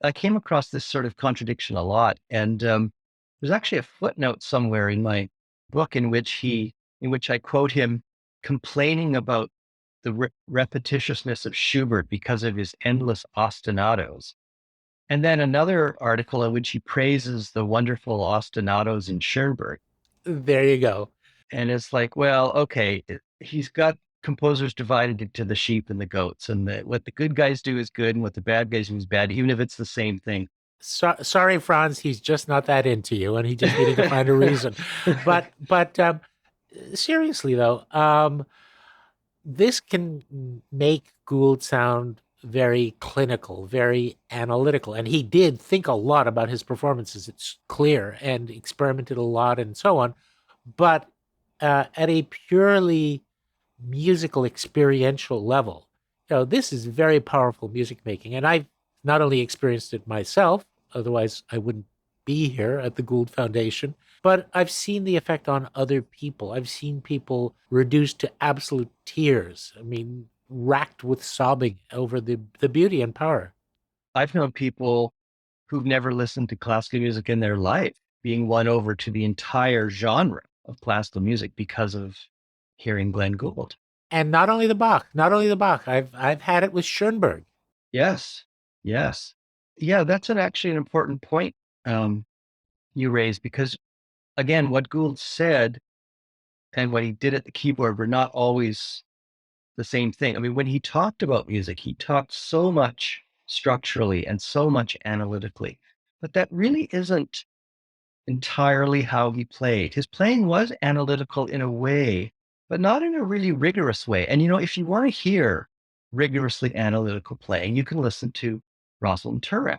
I came across this sort of contradiction a lot, and there's actually a footnote somewhere in my book in which I quote him complaining about the repetitiousness of Schubert because of his endless ostinatos. And then another article in which he praises the wonderful ostinatos in Schoenberg. There you go. And it's like, well, okay, he's got composers divided into the sheep and the goats, and what the good guys do is good and what the bad guys do is bad, even if it's the same thing. Sorry, Franz, he's just not that into you, and he just needed to find a reason. But seriously though, this can make Gould sound very clinical, very analytical, and he did think a lot about his performances. It's clear, and experimented a lot, and so on. But at a purely musical, experiential level, this is very powerful music making, and I've not only experienced it myself, otherwise I wouldn't be here at the Gould Foundation, but I've seen the effect on other people. I've seen people reduced to absolute tears. I mean, racked with sobbing over the beauty and power. I've known people who've never listened to classical music in their life being won over to the entire genre of classical music because of hearing Glenn Gould. And not only the Bach. I've had it with Schoenberg. Yes. Yeah, that's actually an important point you raised, because again, what Gould said and what he did at the keyboard were not always the same thing. I mean, when he talked about music, he talked so much structurally and so much analytically, but that really isn't entirely how he played. His playing was analytical in a way, but not in a really rigorous way. And if you want to hear rigorously analytical playing, you can listen to Rosalind Turek.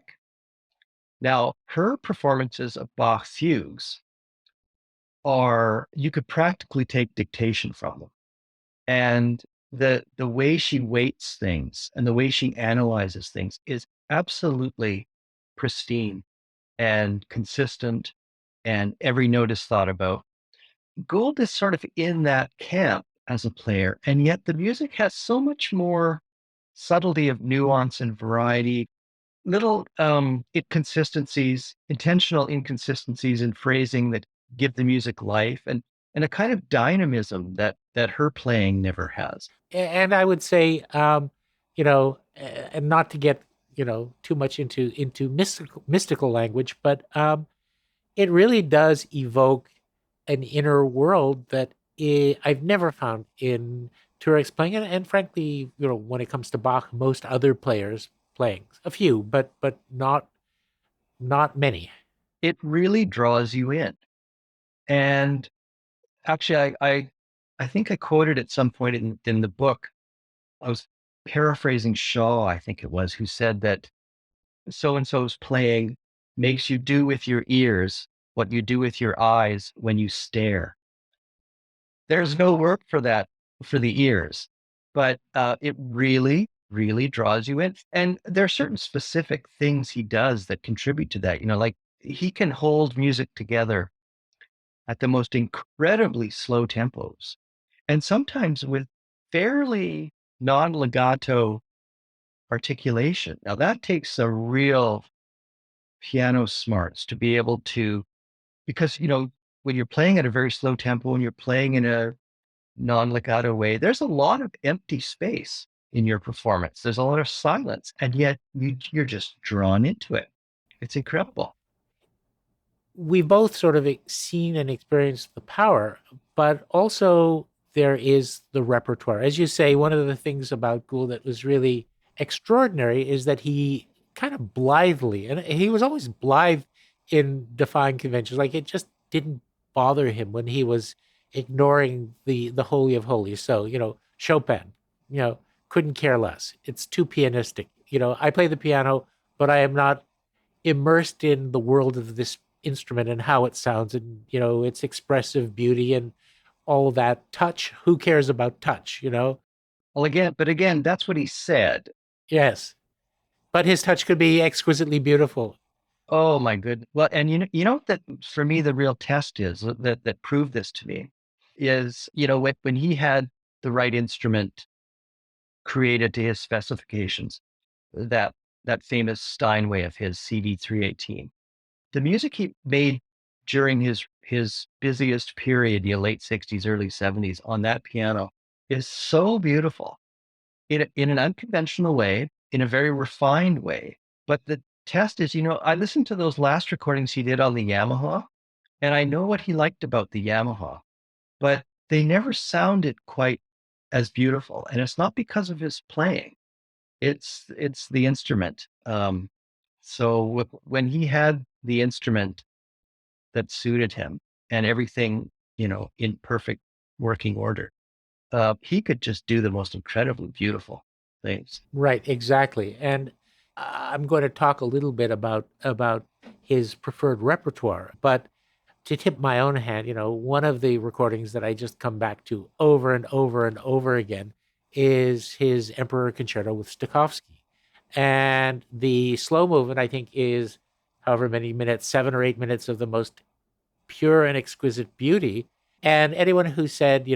Now, her performances of Bach's fugues you could practically take dictation from them. And the way she weights things and the way she analyzes things is absolutely pristine and consistent, and every note is thought about. Gould is sort of in that camp as a player, and yet the music has so much more subtlety of nuance and variety, little intentional inconsistencies in phrasing that give the music life, and a kind of dynamism that her playing never has. And I would say, and not to get too much into mystical language, but it really does evoke an inner world that I've never found in Turek's playing, and frankly, when it comes to Bach, most other players playing, a few, but not many. It really draws you in. And actually, I think I quoted at some point in the book, I was paraphrasing Shaw, I think it was, who said that so-and-so's playing makes you do with your ears what you do with your eyes when you stare. There's no work for that for the ears, but it really really draws you in. And there are certain specific things he does that contribute to that. Like he can hold music together at the most incredibly slow tempos, and sometimes with fairly non-legato articulation. Now that takes a real piano smarts to be able to, because when you're playing at a very slow tempo and you're playing in a non-legato way, there's a lot of empty space in your performance. There's a lot of silence, and yet you're just drawn into it. It's incredible. We've both sort of seen and experienced the power, but also there is the repertoire. As you say, one of the things about Gould that was really extraordinary is that he kind of blithely, and he was always blithe in defying conventions. Like it just didn't bother him when he was ignoring the holy of holies. So Chopin, you know, couldn't care less. It's too pianistic. I play the piano, but I am not immersed in the world of this instrument and how it sounds and its expressive beauty and all that. Touch, who cares about touch? Well, again, that's what he said. Yes, but his touch could be exquisitely beautiful. Oh my goodness. Well, and you know that for me the real test is that proved this to me is when he had the right instrument created to his specifications, that famous Steinway of his CD 318. The music he made during his busiest period, late 60s, early 70s, on that piano is so beautiful in an unconventional way, in a very refined way. But the test is, I listened to those last recordings he did on the Yamaha, and I know what he liked about the Yamaha, but they never sounded quite as beautiful. And it's not because of his playing. It's the instrument. So when he had the instrument that suited him and everything, in perfect working order, he could just do the most incredibly beautiful things. Right, exactly. And I'm going to talk a little bit about his preferred repertoire, but to tip my own hand, one of the recordings that I just come back to over and over and over again is his Emperor Concerto with Stokowski. And the slow movement, I think, is however many minutes, 7 or 8 minutes of the most pure and exquisite beauty. And anyone who said,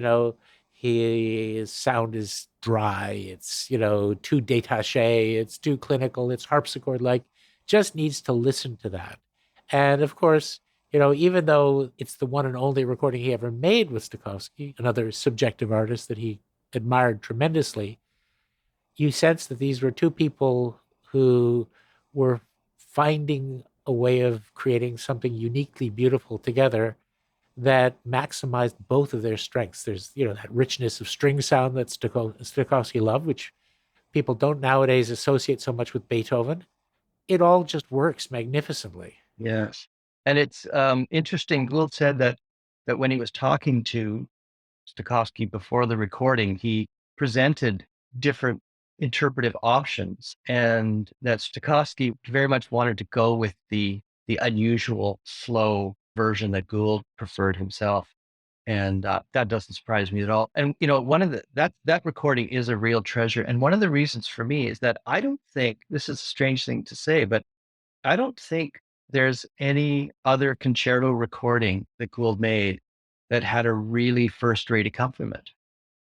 his sound is dry, it's, too détaché, it's too clinical, it's harpsichord like, just needs to listen to that. And of course, even though it's the one and only recording he ever made with Stokowski, another subjective artist that he admired tremendously, you sense that these were two people who were finding a way of creating something uniquely beautiful together that maximized both of their strengths. There's, that richness of string sound that Stokowski loved, which people don't nowadays associate so much with Beethoven. It all just works magnificently. Yes. And it's interesting. Gould said that when he was talking to Stokowski before the recording, he presented different interpretive options, and that Stokowski very much wanted to go with the unusual slow version that Gould preferred himself. And that doesn't surprise me at all. And one of that recording is a real treasure. And one of the reasons for me is that I don't think, this is a strange thing to say, but I don't think there's any other concerto recording that Gould made that had a really first-rate accompaniment.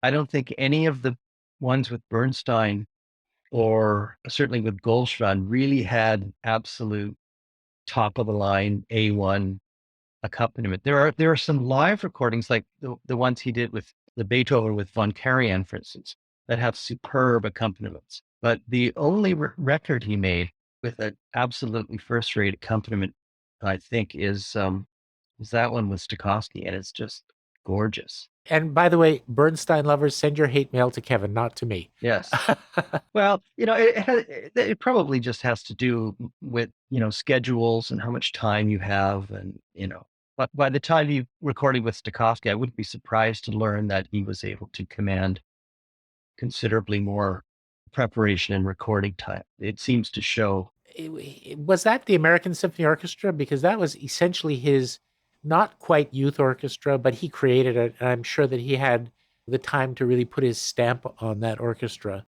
I don't think any of the ones with Bernstein or certainly with Goldschwand really had absolute top of the line A1 accompaniment. There are some live recordings like the ones he did with the Beethoven with von Karajan, for instance, that have superb accompaniments. But the only record he made with an absolutely first-rate accompaniment, I think, is that one with Stokowski, and it's just gorgeous. And by the way, Bernstein lovers, send your hate mail to Kevin, not to me. Yes. Well, it probably just has to do with, schedules and how much time you have. And, but by the time you recording with Stokowski, I wouldn't be surprised to learn that he was able to command considerably more preparation and recording time. It seems to show. Was that the American Symphony Orchestra? Because that was essentially his not quite youth orchestra, but he created it. And I'm sure that he had the time to really put his stamp on that orchestra.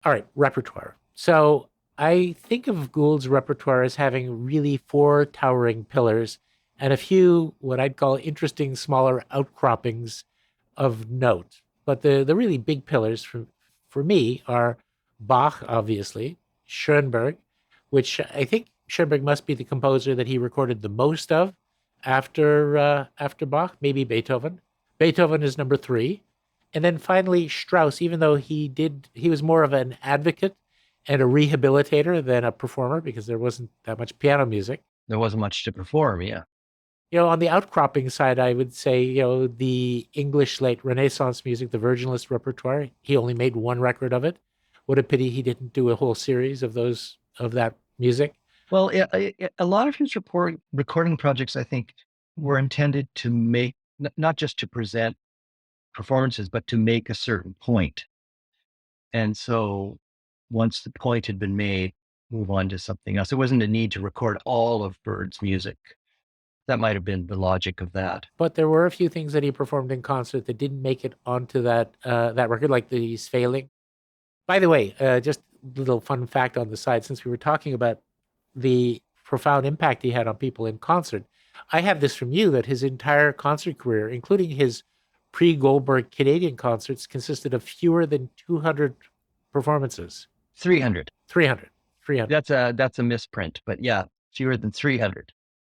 All right, repertoire. So I think of Gould's repertoire as having really four towering pillars and a few what I'd call interesting smaller outcroppings of note. But the really big pillars for me are Bach, obviously, Schoenberg, which I think Schoenberg must be the composer that he recorded the most of after Bach, maybe Beethoven. Beethoven is number three. And then finally Strauss, even though he was more of an advocate and a rehabilitator than a performer because there wasn't that much piano music. There wasn't much to perform, yeah. On the outcropping side, I would say, the English late Renaissance music, the Virginalist repertoire, he only made one record of it. What a pity he didn't do a whole series of that music. Well, a lot of his recording projects, I think, were intended to make, not just to present performances, but to make a certain point. And so once the point had been made, move on to something else. There wasn't a need to record all of Bird's music. That might have been the logic of that. But there were a few things that he performed in concert that didn't make it onto that record, like the He's Failing. By the way, just a little fun fact on the side, since we were talking about the profound impact he had on people in concert, I have this from you that his entire concert career, including his pre-Goldberg Canadian concerts, consisted of fewer than 200 performances. 300. 300. That's a misprint, but yeah, fewer than 300,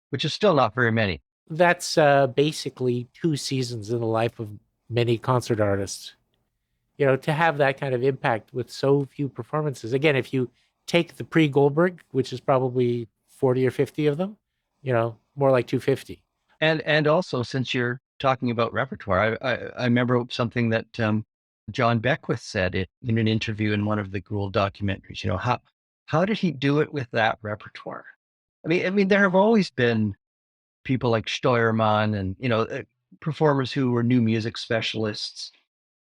which is still not very many. That's basically 2 seasons in the life of many concert artists. To have that kind of impact with so few performances. Again, if you take the pre-Goldberg, which is probably 40 or 50 of them, more like 250. And also, since you're talking about repertoire, I remember something that John Beckwith said in an interview in one of the Gould documentaries. How did he do it with that repertoire? I mean, there have always been people like Steuermann and performers who were new music specialists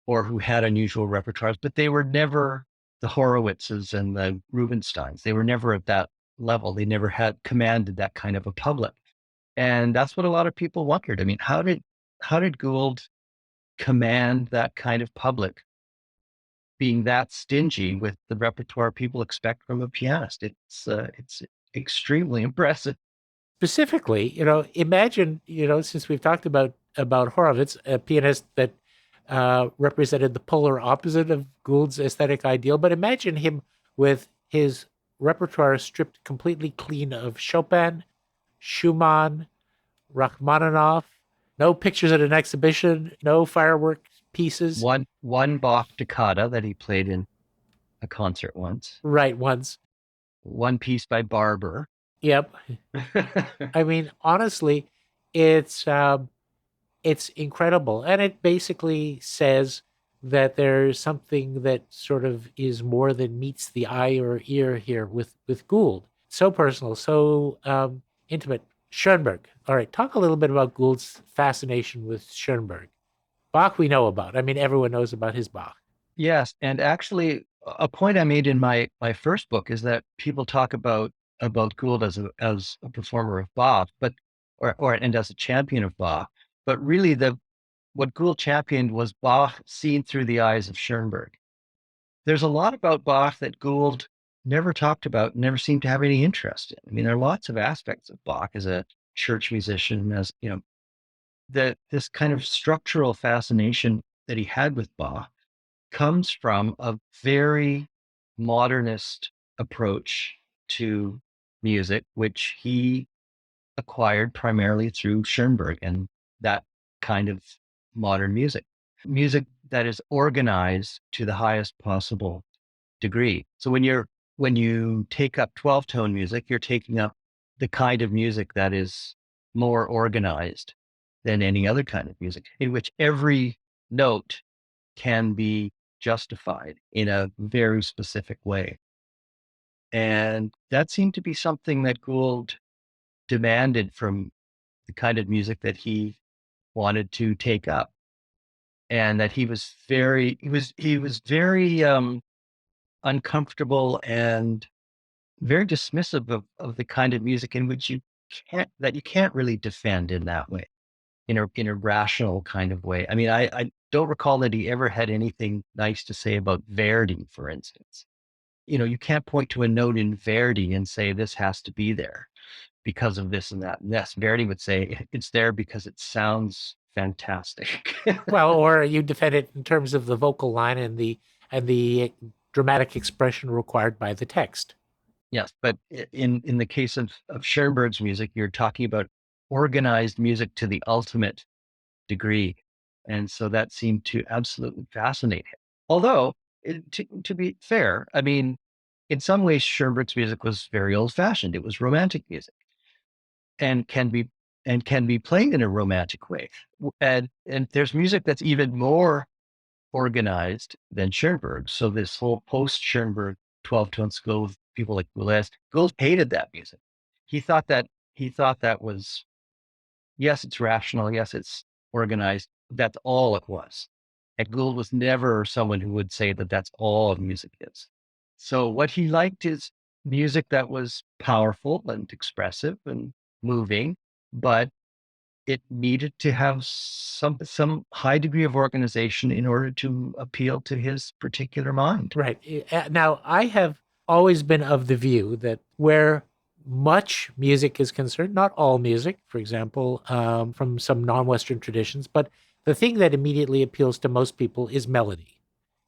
or who had unusual repertoires, but they were never the Horowitzes and the Rubinsteins. They were never at that level. They never had commanded that kind of a public. And that's what a lot of people wondered. I mean, how did Gould command that kind of public, being that stingy with the repertoire people expect from a pianist? It's extremely impressive. Specifically, imagine, since we've talked about Horowitz, a pianist that represented the polar opposite of Gould's aesthetic ideal, but imagine him with his repertoire stripped completely clean of Chopin, Schumann, Rachmaninoff, no pictures at an exhibition, no firework pieces. One Bach toccata that he played in a concert once. Right, once. One piece by Barber. Yep. I mean, honestly, it's incredible. And it basically says that there's something that sort of is more than meets the eye or ear here with Gould. So personal, so intimate. Schoenberg. All right, talk a little bit about Gould's fascination with Schoenberg. Bach we know about. I mean, everyone knows about his Bach. Yes, and actually, a point I made in my first book is that people talk about Gould as a performer of Bach, and as a champion of Bach, but really what Gould championed was Bach seen through the eyes of Schoenberg. There's a lot about Bach that Gould never talked about, never seemed to have any interest in. I mean, there are lots of aspects of Bach as a church musician, as this kind of structural fascination that he had with Bach comes from a very modernist approach to music, which he acquired primarily through Schoenberg and that kind of modern music that is organized to the highest possible degree. So when you take up 12-tone music, you're taking up the kind of music that is more organized than any other kind of music, in which every note can be justified in a very specific way. And that seemed to be something that Gould demanded from the kind of music that he wanted to take up. And that he was very uncomfortable and very dismissive of the kind of music in which you can't really defend in that way, in a rational kind of way. I mean, I don't recall that he ever had anything nice to say about Verdi, for instance. you can't point to a note in Verdi and say this has to be there because of this and that. And yes, Verdi would say it's there because it sounds fantastic. Well, or you defend it in terms of the vocal line and the dramatic expression required by the text. Yes, but in the case of Schoenberg's music, you're talking about organized music to the ultimate degree. And so that seemed to absolutely fascinate him. Although, to be fair, I mean, in some ways, Schoenberg's music was very old fashioned. It was romantic music and can be played in a romantic way. And there's music that's even more organized than Schoenberg. So this whole post Schoenberg 12-tone school with people like Boulez, Gould hated that music. He thought that was, yes, it's rational, yes, it's organized. That's all it was. And Gould was never someone who would say that that's all music is. So what he liked is music that was powerful and expressive and moving, but it needed to have some high degree of organization in order to appeal to his particular mind. Right. Now, I have always been of the view that where much music is concerned, not all music, for example, from some non-Western traditions, but the thing that immediately appeals to most people is melody.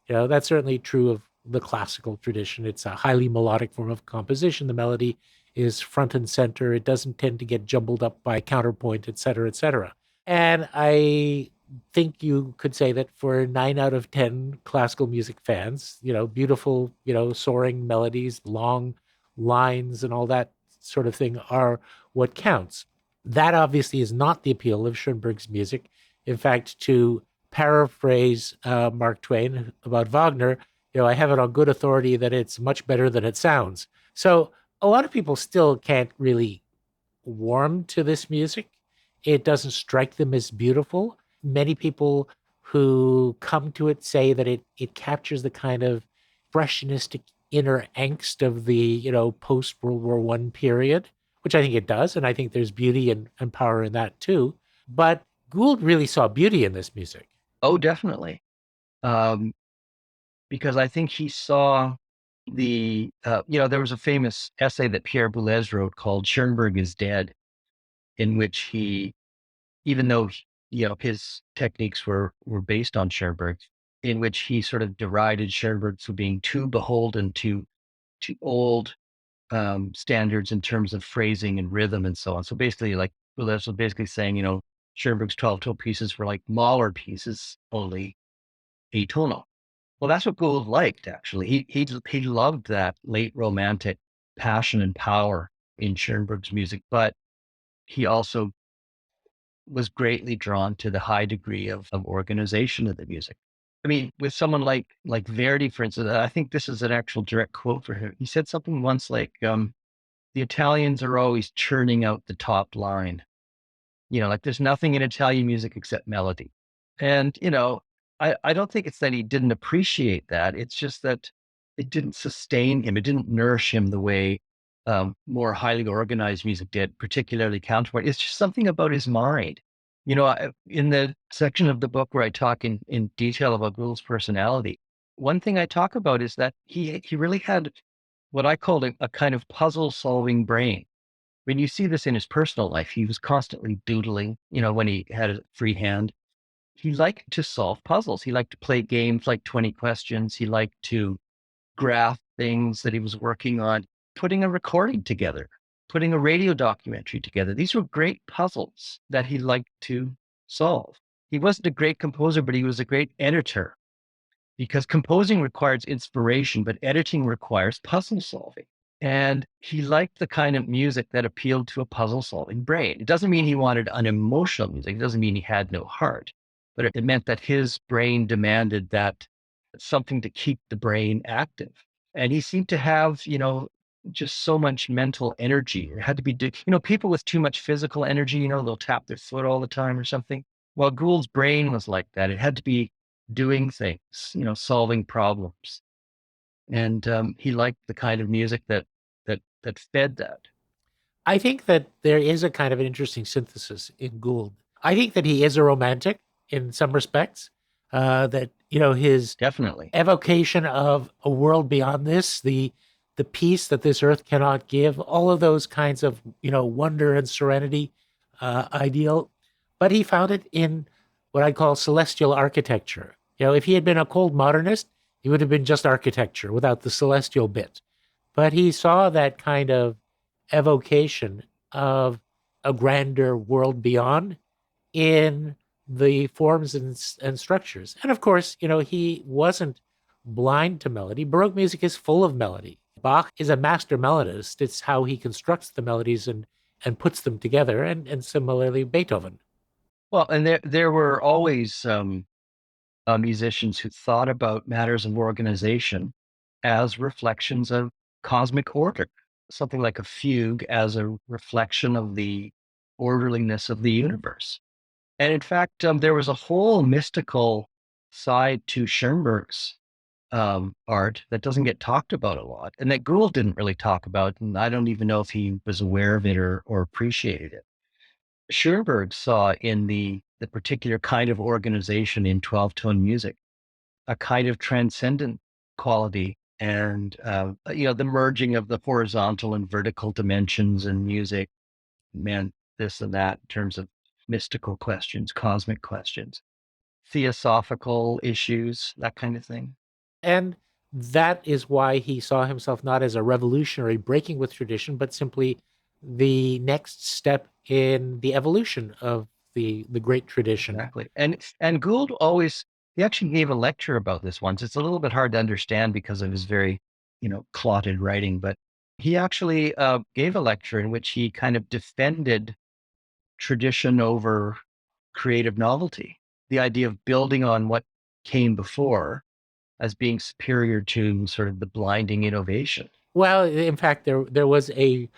That's certainly true of the classical tradition. It's a highly melodic form of composition. The melody is front and center. It doesn't tend to get jumbled up by counterpoint, et cetera, et cetera. And I think you could say that for 9 out of 10 classical music fans, beautiful, soaring melodies, long lines, and all that sort of thing are what counts. That obviously is not the appeal of Schoenberg's music. In fact, to paraphrase Mark Twain about Wagner, I have it on good authority that it's much better than it sounds. So a lot of people still can't really warm to this music. It doesn't strike them as beautiful. Many people who come to it say that it captures the kind of freshenistic inner angst of the, post World War I period, which I think it does. And I think there's beauty and power in that too. But Gould really saw beauty in this music. Oh, definitely. Because I think he saw there was a famous essay that Pierre Boulez wrote called Schoenberg is Dead, in which he, even though, his techniques were based on Schoenberg, in which he sort of derided Schoenberg for being too beholden to old standards in terms of phrasing and rhythm and so on. So basically, like Boulez was basically saying, Schoenberg's 12-tone pieces were like Mahler pieces, only atonal. Well, that's what Gould liked, actually. He loved that late romantic passion and power in Schoenberg's music, but he also was greatly drawn to the high degree of organization of the music. I mean, with someone like Verdi, for instance, I think this is an actual direct quote for him. He said something once like, the Italians are always churning out the top line. Like there's nothing in Italian music except melody. And, I don't think it's that he didn't appreciate that. It's just that it didn't sustain him. It didn't nourish him the way more highly organized music did, particularly counterpoint. It's just something about his mind. In the section of the book where I talk in detail about Gould's personality, one thing I talk about is that he really had what I called a kind of puzzle solving brain. When you see this in his personal life, he was constantly doodling, when he had a free hand. He liked to solve puzzles. He liked to play games like 20 questions. He liked to graph things that he was working on, putting a recording together, putting a radio documentary together. These were great puzzles that he liked to solve. He wasn't a great composer, but he was a great editor, because composing requires inspiration, but editing requires puzzle solving. And he liked the kind of music that appealed to a puzzle solving brain. It doesn't mean he wanted unemotional music. It doesn't mean he had no heart, but it meant that his brain demanded that something to keep the brain active. And he seemed to have, just so much mental energy. It had to be, people with too much physical energy, they'll tap their foot all the time or something. Well, Gould's brain was like that. It had to be doing things, solving problems. And he liked the kind of music that fed that. I think that there is a kind of an interesting synthesis in Gould. I think that he is a romantic in some respects, that his Definitely. evocation of a world beyond this, the peace that this earth cannot give, all of those kinds of, wonder and serenity ideal. But he found it in what I call celestial architecture. If he had been a cold modernist, he would have been just architecture without the celestial bit. But he saw that kind of evocation of a grander world beyond in the forms and structures. And of course, he wasn't blind to melody. Baroque music is full of melody. Bach is a master melodist. It's how he constructs the melodies and puts them together. And similarly, Beethoven. Well, and there were always musicians who thought about matters of organization as reflections of cosmic order, something like a fugue as a reflection of the orderliness of the universe. And in fact, there was a whole mystical side to Schoenberg's art that doesn't get talked about a lot, and that Gould didn't really talk about, and I don't even know if he was aware of it or appreciated it. Schoenberg saw in the particular kind of organization in 12-tone music a kind of transcendent quality, and the merging of the horizontal and vertical dimensions in music meant this and that in terms of mystical questions, cosmic questions, theosophical issues, that kind of thing. And that is why he saw himself not as a revolutionary breaking with tradition, but simply the next step in the evolution of the great tradition. Exactly. And Gould always, he actually gave a lecture about this once. It's a little bit hard to understand because of his very, clotted writing, but he actually gave a lecture in which he kind of defended tradition over creative novelty, the idea of building on what came before as being superior to sort of the blinding innovation. Well, in fact, there was a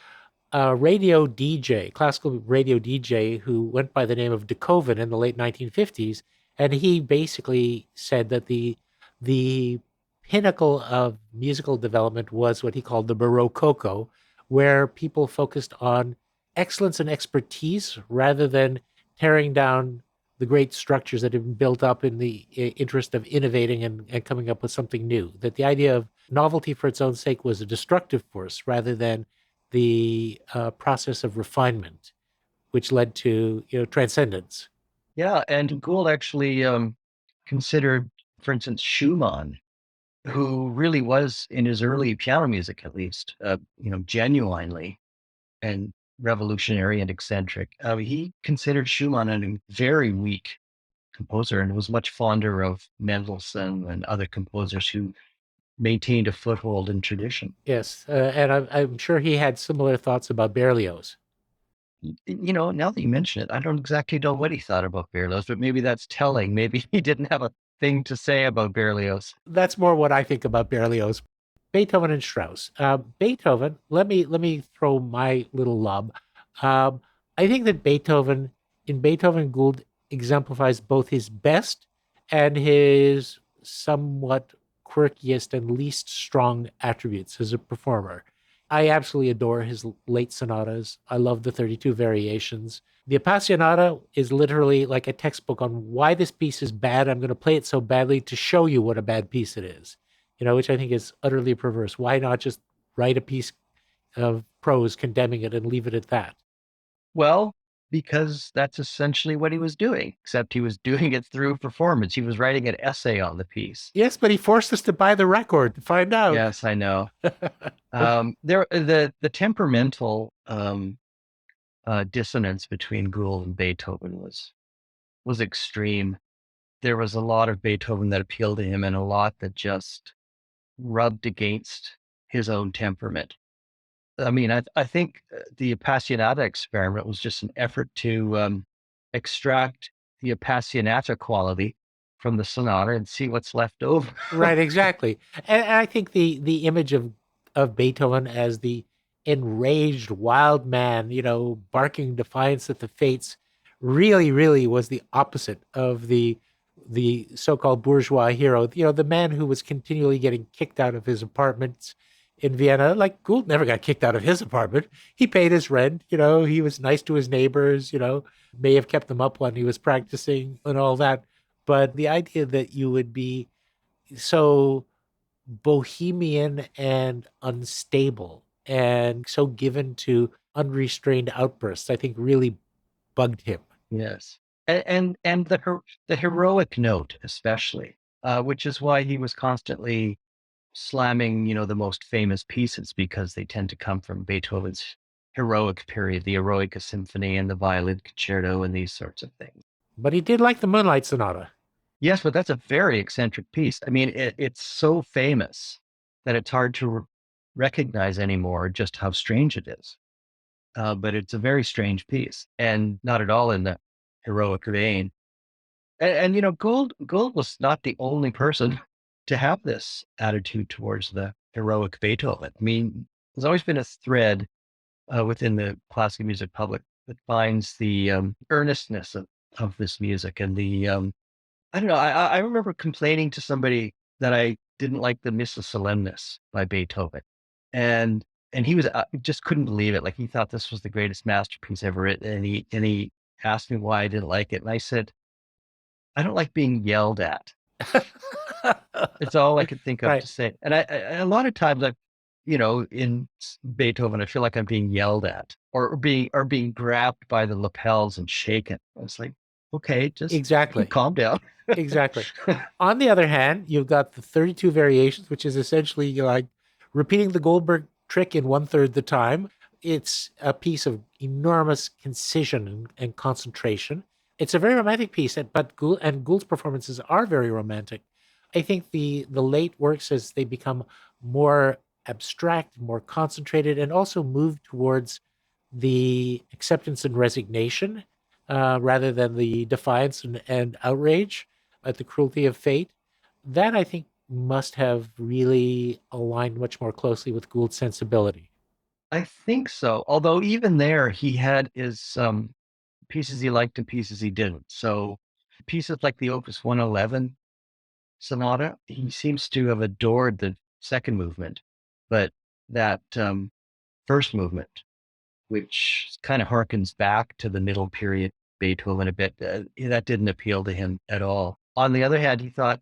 radio DJ, classical radio DJ, who went by the name of de Koven in the late 1950s, and he basically said that the pinnacle of musical development was what he called the Baroque, where people focused on excellence and expertise rather than tearing down the great structures that have been built up in the interest of innovating and coming up with something new. That the idea of novelty for its own sake was a destructive force rather than the process of refinement, which led to transcendence. Yeah, and Gould actually considered, for instance, Schumann, who really was in his early piano music, at least, genuinely and revolutionary and eccentric. He considered Schumann a very weak composer and was much fonder of Mendelssohn and other composers who maintained a foothold in tradition. Yes, and I'm sure he had similar thoughts about Berlioz. Now that you mention it, I don't exactly know what he thought about Berlioz, but maybe that's telling. Maybe he didn't have a thing to say about Berlioz. That's more what I think about Berlioz. Beethoven and Strauss. Beethoven. Let me throw my little lob. I think that Beethoven, Gould exemplifies both his best and his somewhat quirkiest and least strong attributes as a performer. I absolutely adore his late sonatas. I love the 32 variations. The Appassionata is literally like a textbook on why this piece is bad. I'm going to play it so badly to show you what a bad piece it is, which I think is utterly perverse. Why not just write a piece of prose condemning it and leave it at that? Well, because that's essentially what he was doing, except he was doing it through performance. He was writing an essay on the piece. Yes, but he forced us to buy the record to find out. Yes, I know. The temperamental dissonance between Gould and Beethoven was extreme. There was a lot of Beethoven that appealed to him and a lot that just rubbed against his own temperament. I mean, I think the Appassionata experiment was just an effort to extract the Appassionata quality from the sonata and see what's left over. Right, exactly. And I think the image of Beethoven as the enraged wild man, barking defiance at the fates, really, really was the opposite of the so-called bourgeois hero. The man who was continually getting kicked out of his apartments in Vienna. Like Gould never got kicked out of his apartment. He paid his rent. He was nice to his neighbors. May have kept them up when he was practicing and all that. But the idea that you would be so bohemian and unstable and so given to unrestrained outbursts, I think really bugged him. Yes. And the heroic note, especially, which is why he was constantly slamming, the most famous pieces because they tend to come from Beethoven's heroic period, the Eroica Symphony and the Violin Concerto and these sorts of things. But he did like the Moonlight Sonata. Yes, but that's a very eccentric piece. I mean, it's so famous that it's hard to recognize anymore just how strange it is. But it's a very strange piece and not at all in the heroic vein. And Gould was not the only person to have this attitude towards the heroic Beethoven. I mean, there's always been a thread within the classical music public that finds the earnestness of this music and the I don't know. I remember complaining to somebody that I didn't like the Missa Solemnis by Beethoven, and and he was just couldn't believe it. Like he thought this was the greatest masterpiece ever written, and he asked me why I didn't like it, and I said I don't like being yelled at. It's all I could think of Right. to say. And a lot of times in Beethoven, I feel like I'm being yelled at or being grabbed by the lapels and shaken. It's like, okay, just Exactly. calm down. Exactly. On the other hand, you've got the 32 variations, which is essentially like repeating the Goldberg trick in one third the time. It's a piece of enormous concision and concentration. It's a very romantic piece, but Gould's performances are very romantic. I think the late works, as they become more abstract, more concentrated, and also move towards the acceptance and resignation rather than the defiance and outrage at the cruelty of fate. That I think must have really aligned much more closely with Gould's sensibility. I think so. Although even there, he had his pieces he liked and pieces he didn't. So pieces like the Opus 111 sonata, he seems to have adored the second movement, but that first movement, which kind of harkens back to the middle period Beethoven a bit, that didn't appeal to him at all. On the other hand, he thought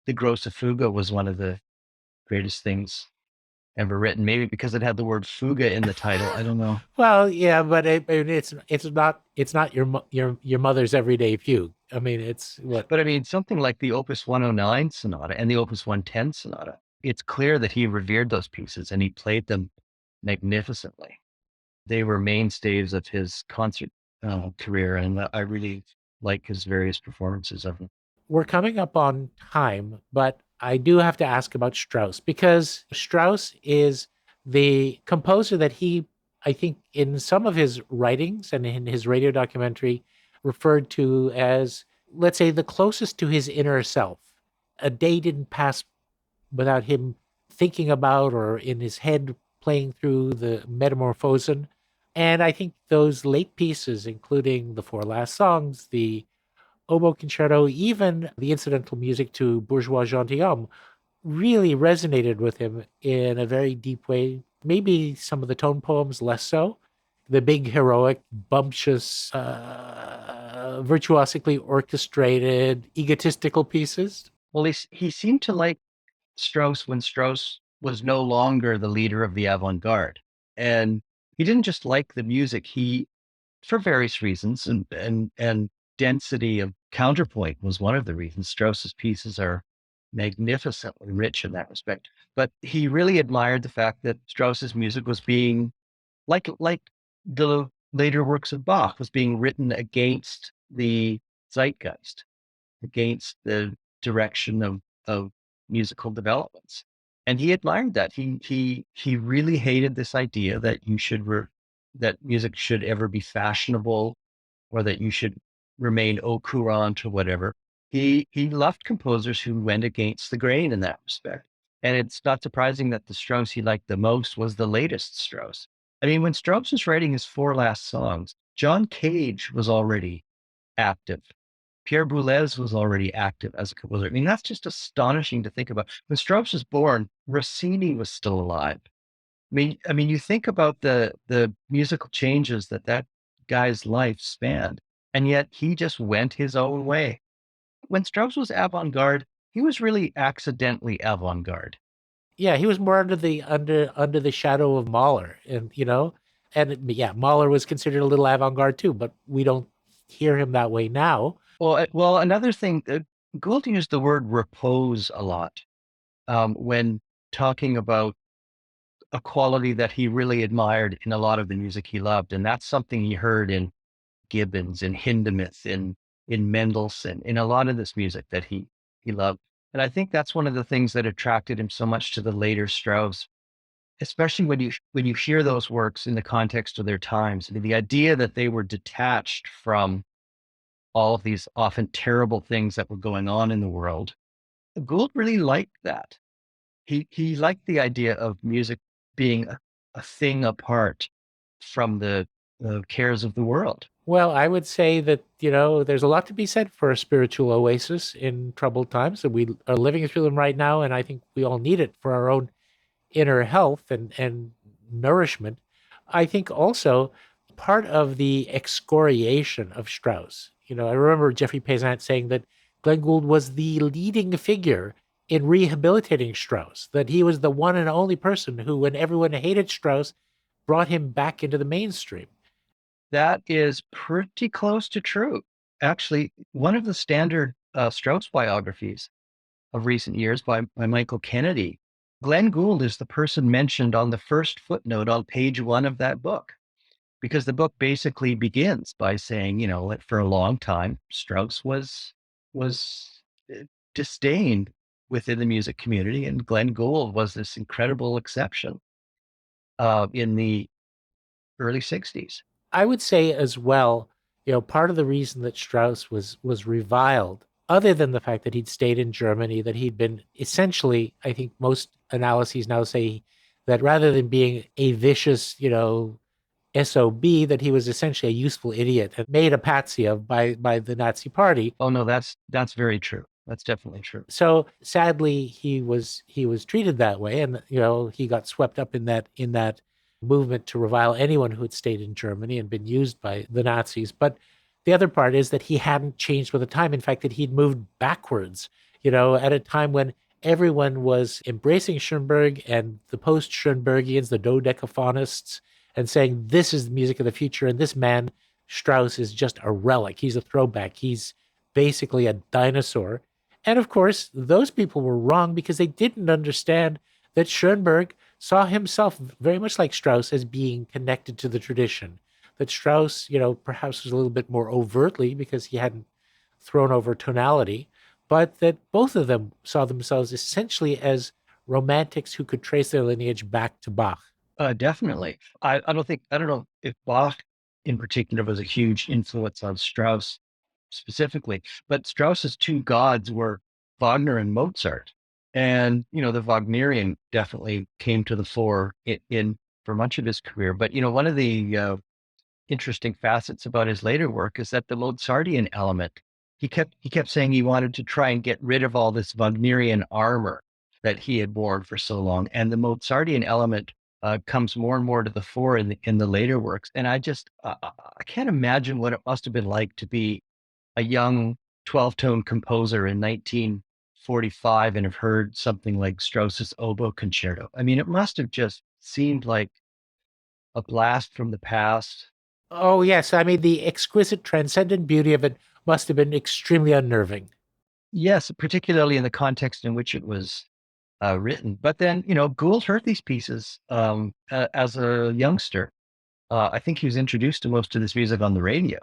the Grosse Fuga was one of the greatest things ever written. Maybe because it had the word fuga in the title. I don't know. Well, yeah, but it's not your mother's everyday fugue. I mean, it's what. But I mean, something like the Opus 109 Sonata and the Opus 110 Sonata, it's clear that he revered those pieces and he played them magnificently. They were mainstays of his concert career, and I really like his various performances of them. We're coming up on time, but I do have to ask about Strauss because Strauss is the composer that I think, in some of his writings and in his radio documentary, referred to as, let's say, the closest to his inner self. A day didn't pass without him thinking about or in his head playing through the Metamorphosen. And I think those late pieces, including the four last songs, the oboe concerto, even the incidental music to Bourgeois Gentilhomme, really resonated with him in a very deep way. Maybe some of the tone poems less so. The big, heroic, bumptious, virtuosically orchestrated, egotistical pieces. Well, he seemed to like Strauss when Strauss was no longer the leader of the avant-garde. And he didn't just like the music, for various reasons, and density of counterpoint was one of the reasons. Strauss's pieces are magnificently rich in that respect. But he really admired the fact that Strauss's music was being like the later works of Bach was being written against the zeitgeist, against the direction of musical developments. And he admired that. He really hated this idea that that music should ever be fashionable or that you should remain au courant or whatever. He loved composers who went against the grain in that respect. And it's not surprising that the Strauss he liked the most was the latest Strauss. I mean, when Strauss was writing his four last songs, John Cage was already active. Pierre Boulez was already active as a composer. I mean, that's just astonishing to think about. When Strauss was born, Rossini was still alive. I mean, you think about the musical changes that guy's life spanned, and yet he just went his own way. When Strauss was avant-garde, he was really accidentally avant-garde. Yeah, he was more under the shadow of Mahler, and yeah, Mahler was considered a little avant-garde too, but we don't hear him that way now. Well, another thing, Gould used the word repose a lot when talking about a quality that he really admired in a lot of the music he loved, and that's something he heard in Gibbons, in Hindemith, in Mendelssohn, in a lot of this music that he loved. And I think that's one of the things that attracted him so much to the later Strauss, especially when you hear those works in the context of their times. I mean, the idea that they were detached from all of these often terrible things that were going on in the world. Gould really liked that. He liked the idea of music being a thing apart from the cares of the world. Well, I would say that, there's a lot to be said for a spiritual oasis in troubled times, and we are living through them right now, and I think we all need it for our own inner health and nourishment. I think also part of the excoriation of Strauss, I remember Jeffrey Pezant saying that Glenn Gould was the leading figure in rehabilitating Strauss, that he was the one and only person who, when everyone hated Strauss, brought him back into the mainstream. That is pretty close to true. Actually, one of the standard Strauss biographies of recent years by Michael Kennedy, Glenn Gould is the person mentioned on the first footnote on page 1 of that book, because the book basically begins by saying, that for a long time, Strauss was disdained within the music community, and Glenn Gould was this incredible exception in the early 60s. I would say as well, part of the reason that Strauss was reviled, other than the fact that he'd stayed in Germany, that he'd been essentially, I think most analyses now say that rather than being a vicious, SOB, that he was essentially a useful idiot and made a patsy of by the Nazi Party. Oh no, that's very true. That's definitely true. So sadly, he was treated that way, and he got swept up in that movement to revile anyone who had stayed in Germany and been used by the Nazis. But the other part is that he hadn't changed with the time. In fact, that he'd moved backwards, at a time when everyone was embracing Schoenberg and the post-Schoenbergians, the dodecaphonists, and saying, this is the music of the future. And this man, Strauss, is just a relic. He's a throwback. He's basically a dinosaur. And of course, those people were wrong because they didn't understand that Schoenberg saw himself very much like Strauss as being connected to the tradition. That Strauss, perhaps was a little bit more overtly because he hadn't thrown over tonality, but that both of them saw themselves essentially as romantics who could trace their lineage back to Bach. Definitely. I don't know if Bach in particular was a huge influence on Strauss specifically, but Strauss's two gods were Wagner and Mozart. And, the Wagnerian definitely came to the fore in for much of his career. But, one of the interesting facets about his later work is that the Mozartian element, he kept saying he wanted to try and get rid of all this Wagnerian armor that he had worn for so long. And the Mozartian element comes more and more to the fore in the later works. And I can't imagine what it must have been like to be a young 12-tone composer in 1945 and have heard something like Strauss's Oboe Concerto. I mean, it must have just seemed like a blast from the past. Oh, yes. I mean, the exquisite, transcendent beauty of it must have been extremely unnerving. Yes, particularly in the context in which it was written. But then, Gould heard these pieces as a youngster. I think he was introduced to most of this music on the radio,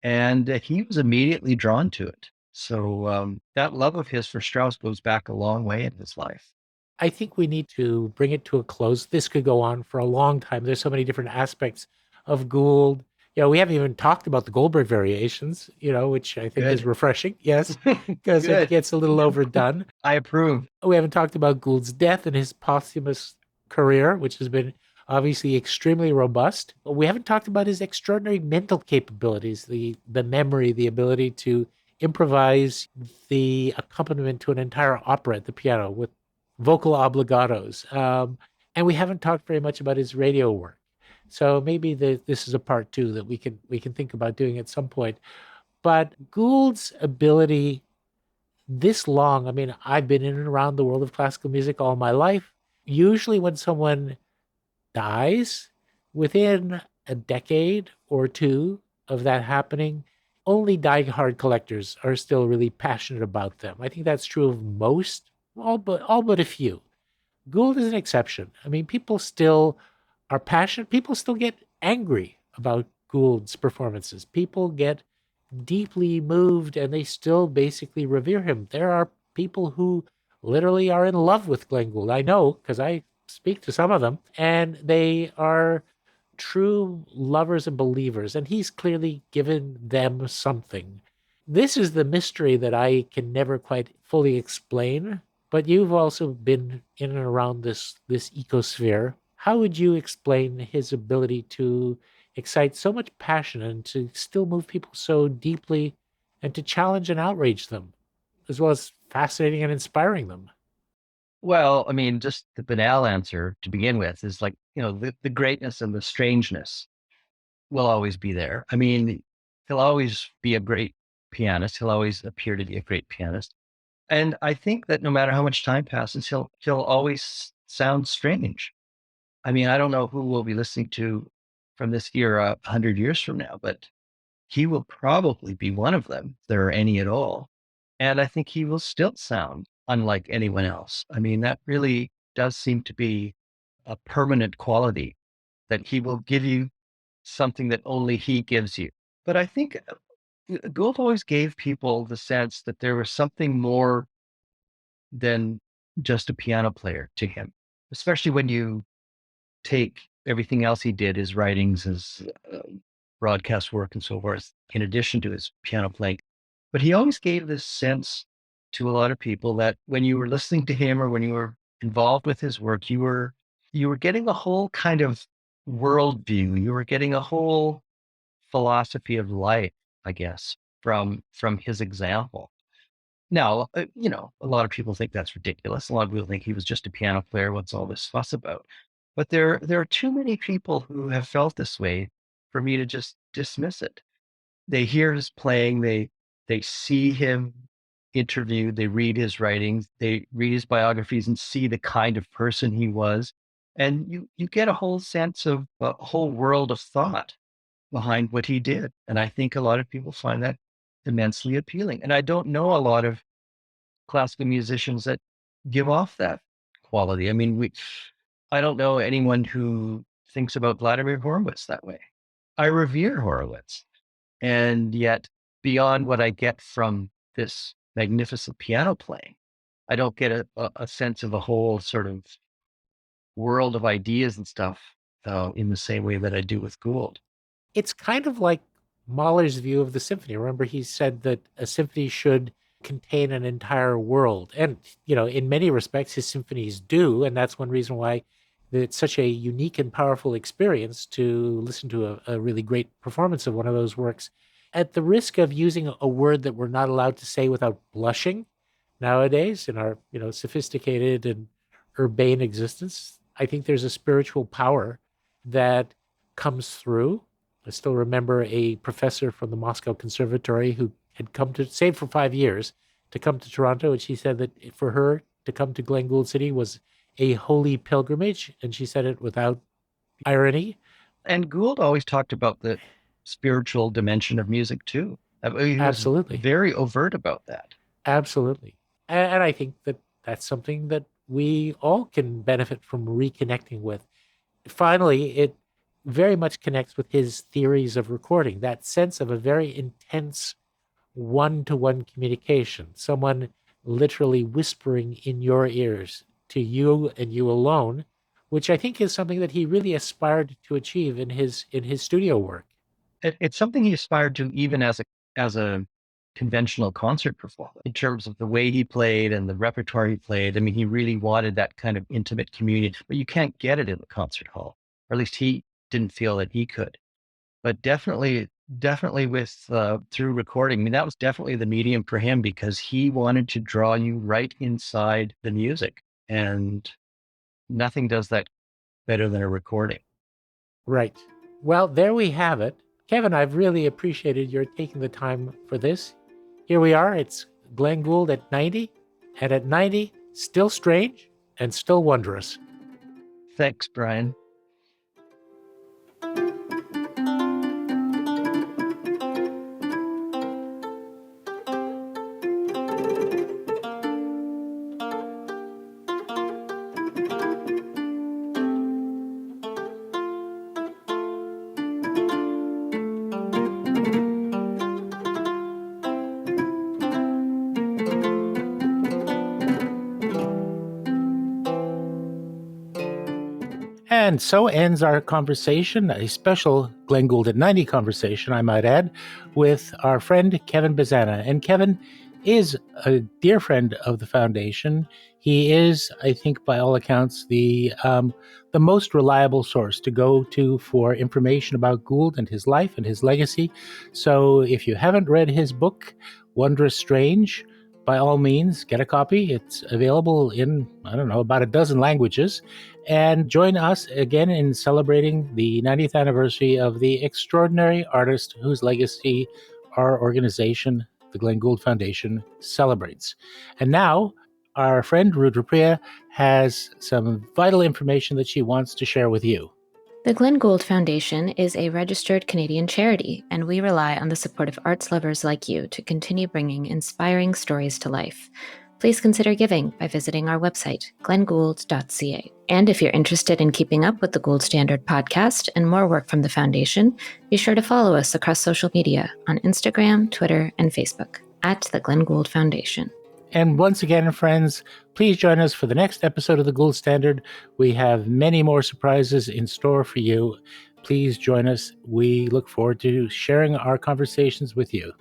and he was immediately drawn to it. So that love of his for Strauss goes back a long way in his life. I think we need to bring it to a close. This could go on for a long time. There's so many different aspects of Gould. We haven't even talked about the Goldberg variations, which I think is refreshing. Yes, because it gets a little overdone. I approve. We haven't talked about Gould's death and his posthumous career, which has been obviously extremely robust. We haven't talked about his extraordinary mental capabilities, the memory, the ability to improvise the accompaniment to an entire opera at the piano with vocal obligatos. And we haven't talked very much about his radio work. So maybe this is a part 2 that we can think about doing at some point. But Gould's ability this long. I mean, I've been in and around the world of classical music all my life. Usually, when someone dies, within a decade or two of that happening, only die-hard collectors are still really passionate about them. I think that's true of most, all but a few. Gould is an exception. I mean, people still are passionate. People still get angry about Gould's performances. People get deeply moved and they still basically revere him. There are people who literally are in love with Glenn Gould. I know because I speak to some of them, and they are true lovers and believers, and he's clearly given them something. This is the mystery that I can never quite fully explain, but you've also been in and around this ecosphere. How would you explain his ability to excite so much passion and to still move people so deeply and to challenge and outrage them, as well as fascinating and inspiring them? Well, I mean, just the banal answer to begin with is like, the greatness and the strangeness will always be there. I mean, he'll always be a great pianist. He'll always appear to be a great pianist. And I think that no matter how much time passes, he'll always sound strange. I mean, I don't know who we'll be listening to from this era 100 years from now, but he will probably be one of them, if there are any at all. And I think he will still sound unlike anyone else. I mean, that really does seem to be a permanent quality, that he will give you something that only he gives you. But I think Gould always gave people the sense that there was something more than just a piano player to him, especially when you take everything else he did, his writings, his broadcast work, and so forth, in addition to his piano playing. But he always gave this sense to a lot of people that when you were listening to him or when you were involved with his work, you were getting a whole kind of worldview. You were getting a whole philosophy of life, I guess, from his example. Now, a lot of people think that's ridiculous. A lot of people think he was just a piano player. What's all this fuss about? But there are too many people who have felt this way for me to just dismiss it. They hear his playing, they see him interviewed, they read his writings, they read his biographies and see the kind of person he was. And you get a whole sense of a whole world of thought behind what he did. And I think a lot of people find that immensely appealing. And I don't know a lot of classical musicians that give off that quality. I mean, I don't know anyone who thinks about Vladimir Horowitz that way. I revere Horowitz. And yet, beyond what I get from this magnificent piano playing, I don't get a sense of a whole sort of world of ideas and stuff in the same way that I do with Gould. It's kind of like Mahler's view of the symphony. Remember, he said that a symphony should contain an entire world. And, in many respects, his symphonies do. And that's one reason why it's such a unique and powerful experience to listen to a really great performance of one of those works. At the risk of using a word that we're not allowed to say without blushing nowadays in our, sophisticated and urbane existence, I think there's a spiritual power that comes through. I still remember a professor from the Moscow Conservatory who had come to, stayed for 5 years to come to Toronto, and she said that for her to come to Glen Gould City was a holy pilgrimage, and she said it without irony. And Gould always talked about the spiritual dimension of music too. He was Absolutely. very overt about that. Absolutely. And I think that that's something that we all can benefit from reconnecting with. Finally, it very much connects with his theories of recording, that sense of a very intense one-to-one communication, someone literally whispering in your ears to you and you alone, which I think is something that he really aspired to achieve in his studio work. It's something he aspired to even as a conventional concert performer in terms of the way he played and the repertoire he played. I mean, he really wanted that kind of intimate communion, but you can't get it in the concert hall, or at least he didn't feel that he could. But definitely with through recording, I mean, that was definitely the medium for him because he wanted to draw you right inside the music, and nothing does that better than a recording. Right. Well, there we have it. Kevin, I've really appreciated your taking the time for this. Here we are. It's Glenn Gould at 90, and at 90, still strange and still wondrous. Thanks, Brian. And so ends our conversation, a special Glenn Gould at 90 conversation, I might add, with our friend Kevin Bazana. And Kevin is a dear friend of the foundation. He is, I think, by all accounts, the most reliable source to go to for information about Gould and his life and his legacy. So if you haven't read his book, Wondrous Strange, by all means, get a copy. It's available in, about a dozen languages. And join us again in celebrating the 90th anniversary of the extraordinary artist whose legacy our organization, the Glenn Gould Foundation, celebrates. And now, our friend Rudra Priya has some vital information that she wants to share with you. The Glenn Gould Foundation is a registered Canadian charity, and we rely on the support of arts lovers like you to continue bringing inspiring stories to life. Please consider giving by visiting our website, glenngould.ca. And if you're interested in keeping up with the Gould Standard podcast and more work from the Foundation, be sure to follow us across social media on Instagram, Twitter, and Facebook at the Glenn Gould Foundation. And once again, friends, please join us for the next episode of the Gould Standard. We have many more surprises in store for you. Please join us. We look forward to sharing our conversations with you.